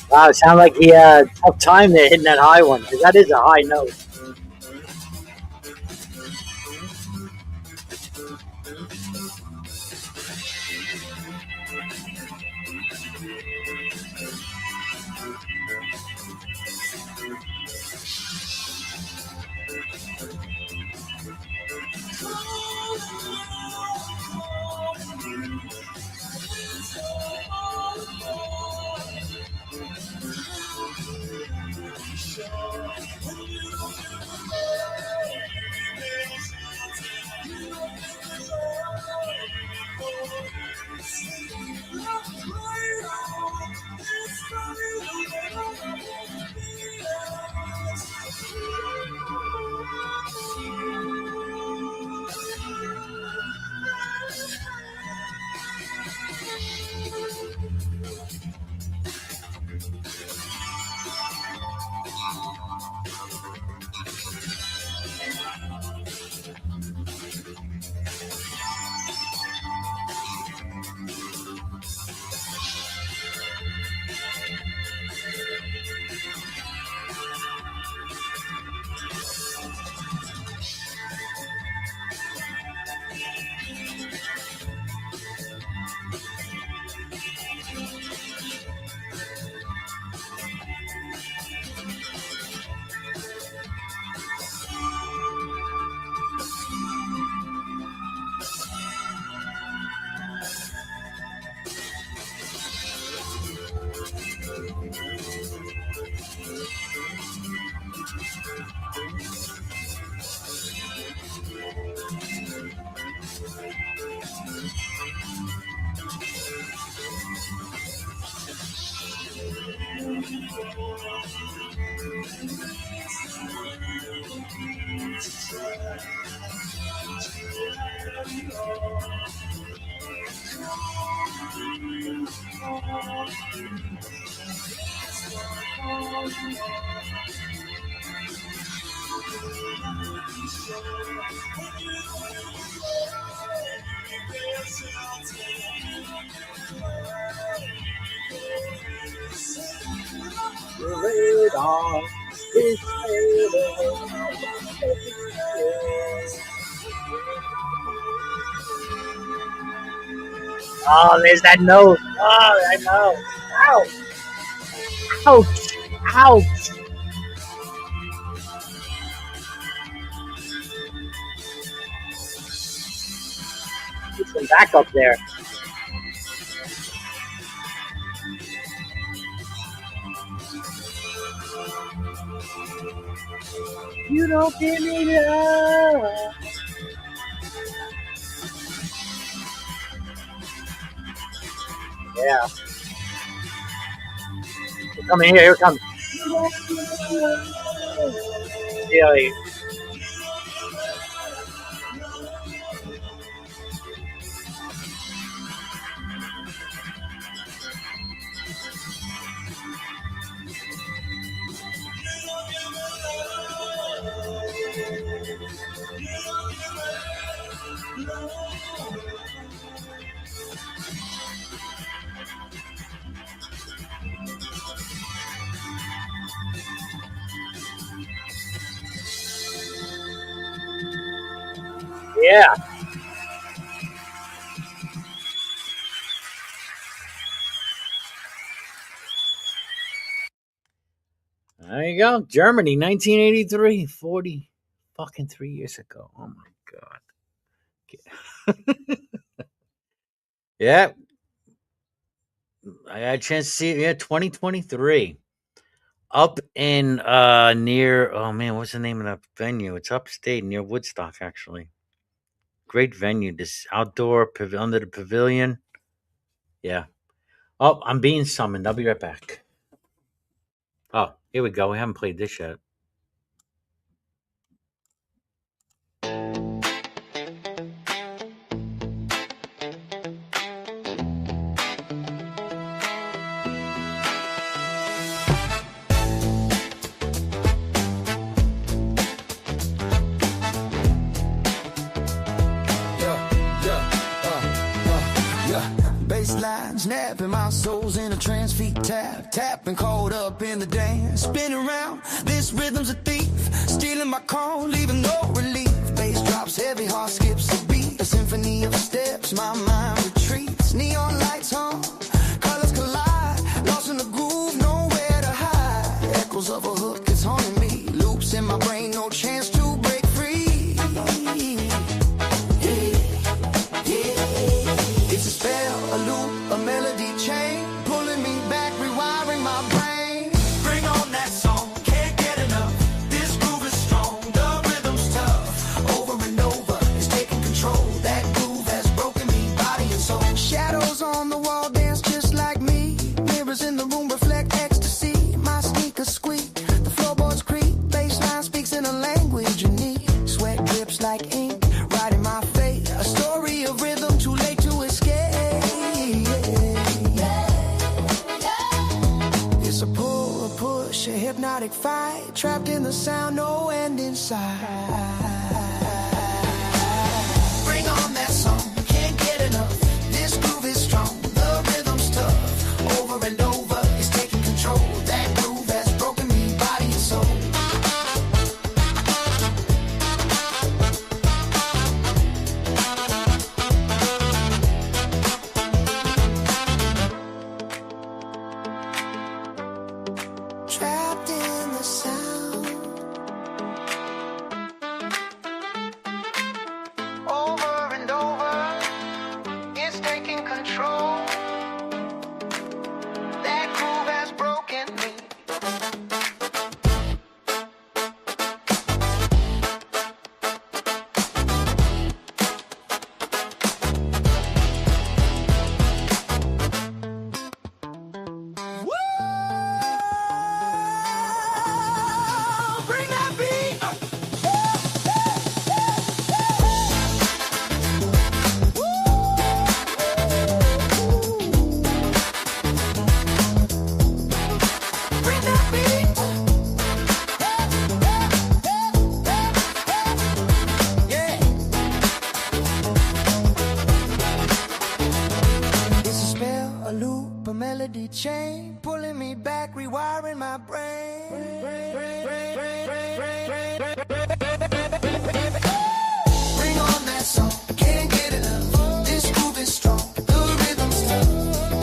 Wow, it sounded like he had a tough time there hitting that high one, because that is a high note. Oh, there's that note. Oh, I know. Ouch. Ouch. Ouch. Get some back up there. You don't give me love. Yeah. We're coming here. Here it comes. Really. Yeah. There you go. Germany, 1983. 40 fucking 3 years ago. Oh my God. Yeah. I had a chance to see it. Yeah, 2023. Up in near, oh man, what's the name of that venue? It's upstate near Woodstock, actually. Great venue. This outdoor under the pavilion. Yeah. Oh, I'm being summoned. I'll be right back. Oh, here we go. We haven't played this yet. Baseline snapping, my soul's in a trance, feet tapping, caught up in the dance, spinning around. This rhythm's a thief, stealing my call, leaving no relief. Bass drops heavy, heart skips a beat, a symphony of steps. My mind retreats, neon lights on, colors collide, lost in the groove, nowhere to hide. Echoes of a hook, it's haunting me, loops in my brain, no chance to break free. It's a spell, a loop, a melody chain, pulling me back, rewiring my brain. Bring on that song, can't get enough. This groove is strong, the rhythm's tough. Over and over, it's taking control. That groove has broken me, body and soul. Shadows on the wall dance just like me. Mirrors in the room reflect ecstasy. My sneakers squeak, hypnotic fight, trapped in the sound, no end in sight. Bring on that song, can't get enough. This groove is strong, the rhythm's tough. Over and over, it's taking control. That groove has broken me, body and soul. Trapped in the sound. Over and over, it's taking control. That groove has broken me. Bring that beat. Bring that beat. Yeah. It's a spell, a loop, a melody chain, pulling me back, rewiring my brain. Bring on that song, can't get enough. This groove is strong, the rhythm's tough.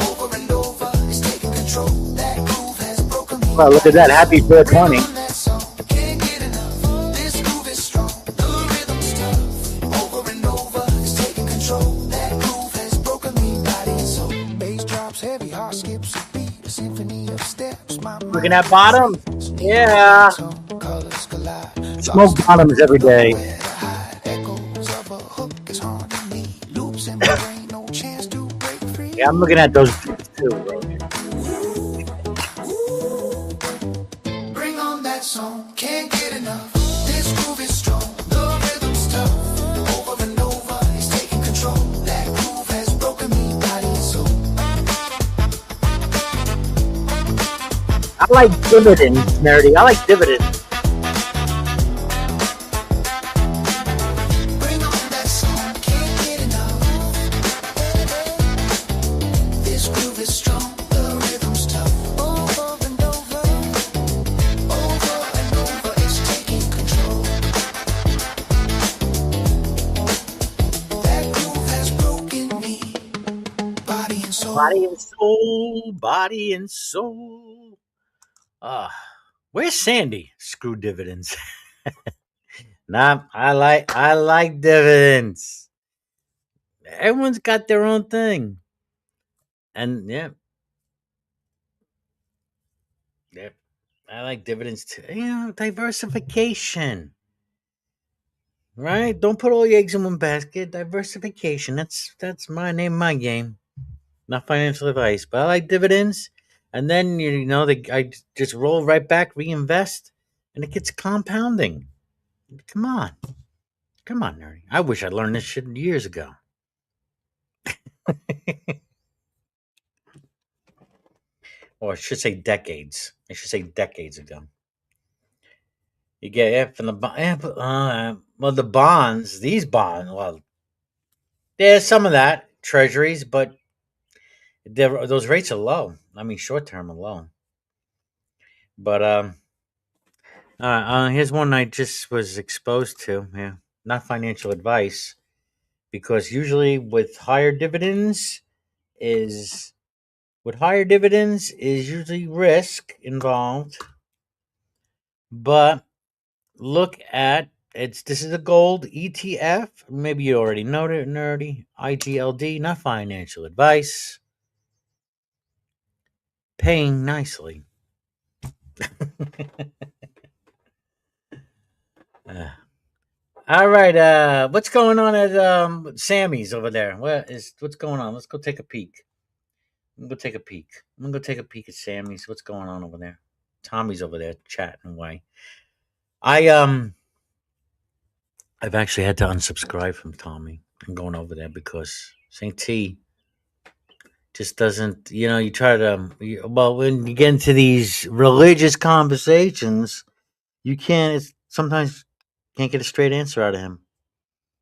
Over and over, it's taking control. That groove has broken me. Well, look at that. Happy 420. Bring on that song, can't get enough. This groove is strong, the rhythm's tough. Over and over, it's taking control. That groove has broken me, body and soul. Bass drops heavy, heart skips a beat, a symphony of steps. My Looking at bottom. Yeah. colors collide. Smoke bottoms every day. Where to hide, echoes of a hook is haunting me. Loops in my brain, no chance to break free. Yeah, I'm looking at those beats too, bro. Bring on that song, can't get enough. This groove is strong, the rhythm's tough. Over and over, it's taking control. That groove has broken me, body and soul. I like dividends, nerdy. I like dividends. Bring on that song, can't get enough. This groove is strong, the rhythm's tough. Over and over, it's taking control. That groove has broken me, body and soul. Body and soul. Body and soul. Where's Sandy? Screw dividends. Nah, I like dividends. Everyone's got their own thing. And yeah. I like dividends too. You know, diversification. Right? Don't put all your eggs in one basket. Diversification. That's my name, my game. Not financial advice, but I like dividends. And then I just roll right back, reinvest, and it gets compounding. Come on, nerdy. I wish I learned this shit years ago. Or I should say decades. I should say decades ago. You get from the the bonds. These bonds. Well, there's some of that treasuries, but those rates are low. I mean, short term are low. But here's one I just was exposed to. Yeah, not financial advice, because usually with higher dividends is usually risk involved. But look at this is a gold ETF. Maybe you already know it, nerdy. IGLD, not financial advice. Paying nicely. All right, what's going on at Sammy's over there? What's going on? Let's go take a peek. I'm gonna go take a peek at Sammy's. What's going on over there? Tommy's over there chatting away. I've actually had to unsubscribe from Tommy. I'm going over there because St. T, Just doesn't, you try to, well, when you get into these religious conversations, you can't, sometimes can't get a straight answer out of him.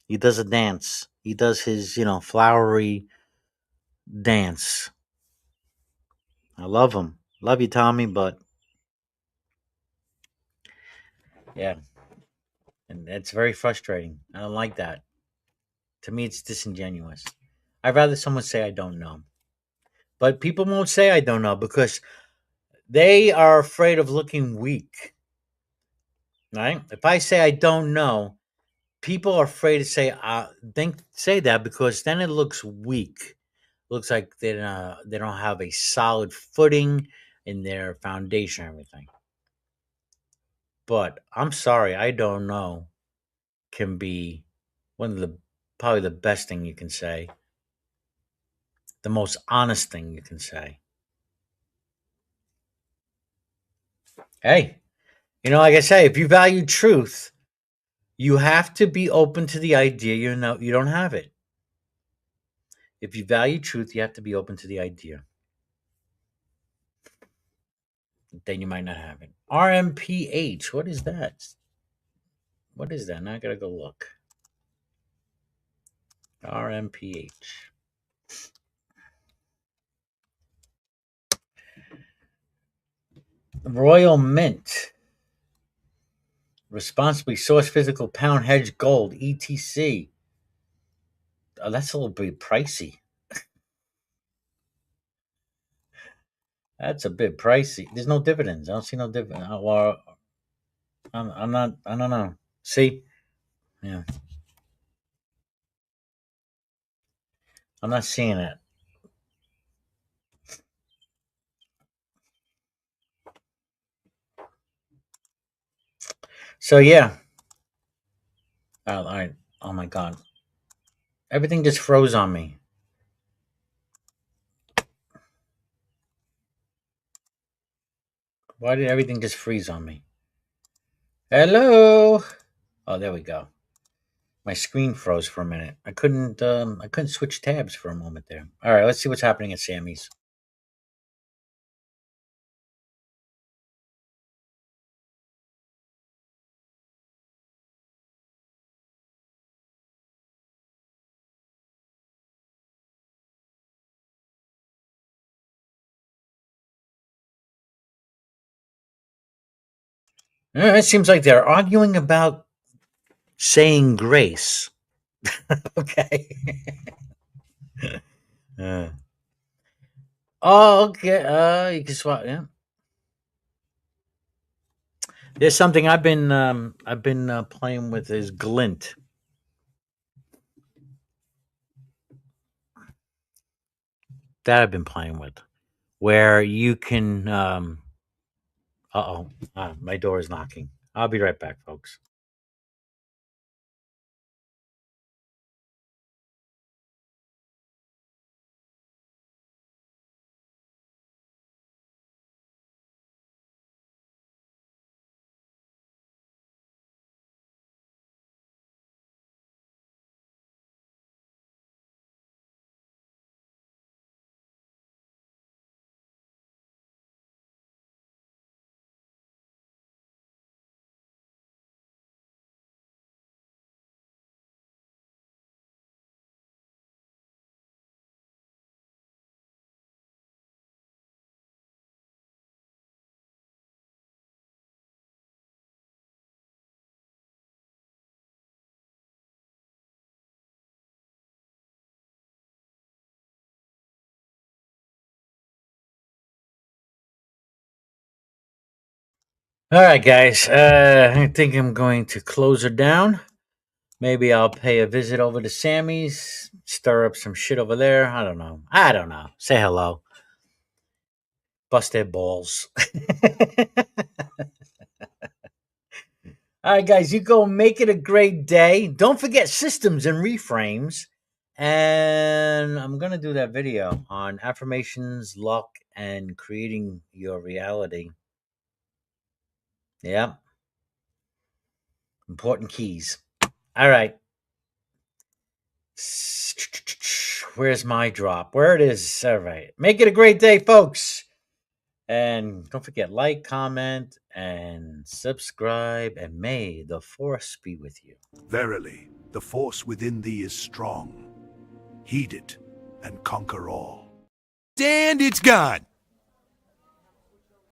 He does a dance. He does his, flowery dance. I love him. Love you, Tommy, but yeah, and it's very frustrating. I don't like that. To me, it's disingenuous. I'd rather someone say I don't know. But people won't say I don't know because they are afraid of looking weak. Right? If I say I don't know, people are afraid to say that because then it looks weak. Looks like they don't have a solid footing in their foundation and everything. But I'm sorry, I don't know can be one of the probably the best thing you can say, the most honest thing you can say. Hey, like I say, if you value truth, you have to be open to the idea you don't have it. If you value truth, you have to be open to the idea. Then you might not have it. RMPH, what is that? What is that? Now I gotta go look. RMPH. Royal Mint. Responsibly sourced physical pound hedge gold, ETC. Oh, that's a little bit pricey. That's a bit pricey. There's no dividends. I don't see no dividend. Well, I'm not. I don't know. See, yeah, I'm not seeing it. So yeah. All right. Oh my god. Everything just froze on me. Why did everything just freeze on me? Hello. Oh, there we go. My screen froze for a minute. I couldn't switch tabs for a moment there. All right, let's see what's happening at Sammy's. It seems like they're arguing about saying grace. Okay. Uh, oh, okay. You can swap. Yeah. There's something I've been playing with is glint. That I've been playing with, where you can. My door is knocking. I'll be right back, folks. All right, guys. I think I'm going to close her down. Maybe I'll pay a visit over to Sammy's, stir up some shit over there. I don't know. I don't know. Say hello. Bust their balls. All right, guys, you go make it a great day. Don't forget systems and reframes. And I'm going to do that video on affirmations, luck, and creating your reality. Yeah. Important keys. All right. Where's my drop? Where it is. All right. Make it a great day, folks. And don't forget, like, comment, and subscribe. And may the force be with you. Verily, the force within thee is strong. Heed it and conquer all. And it's gone.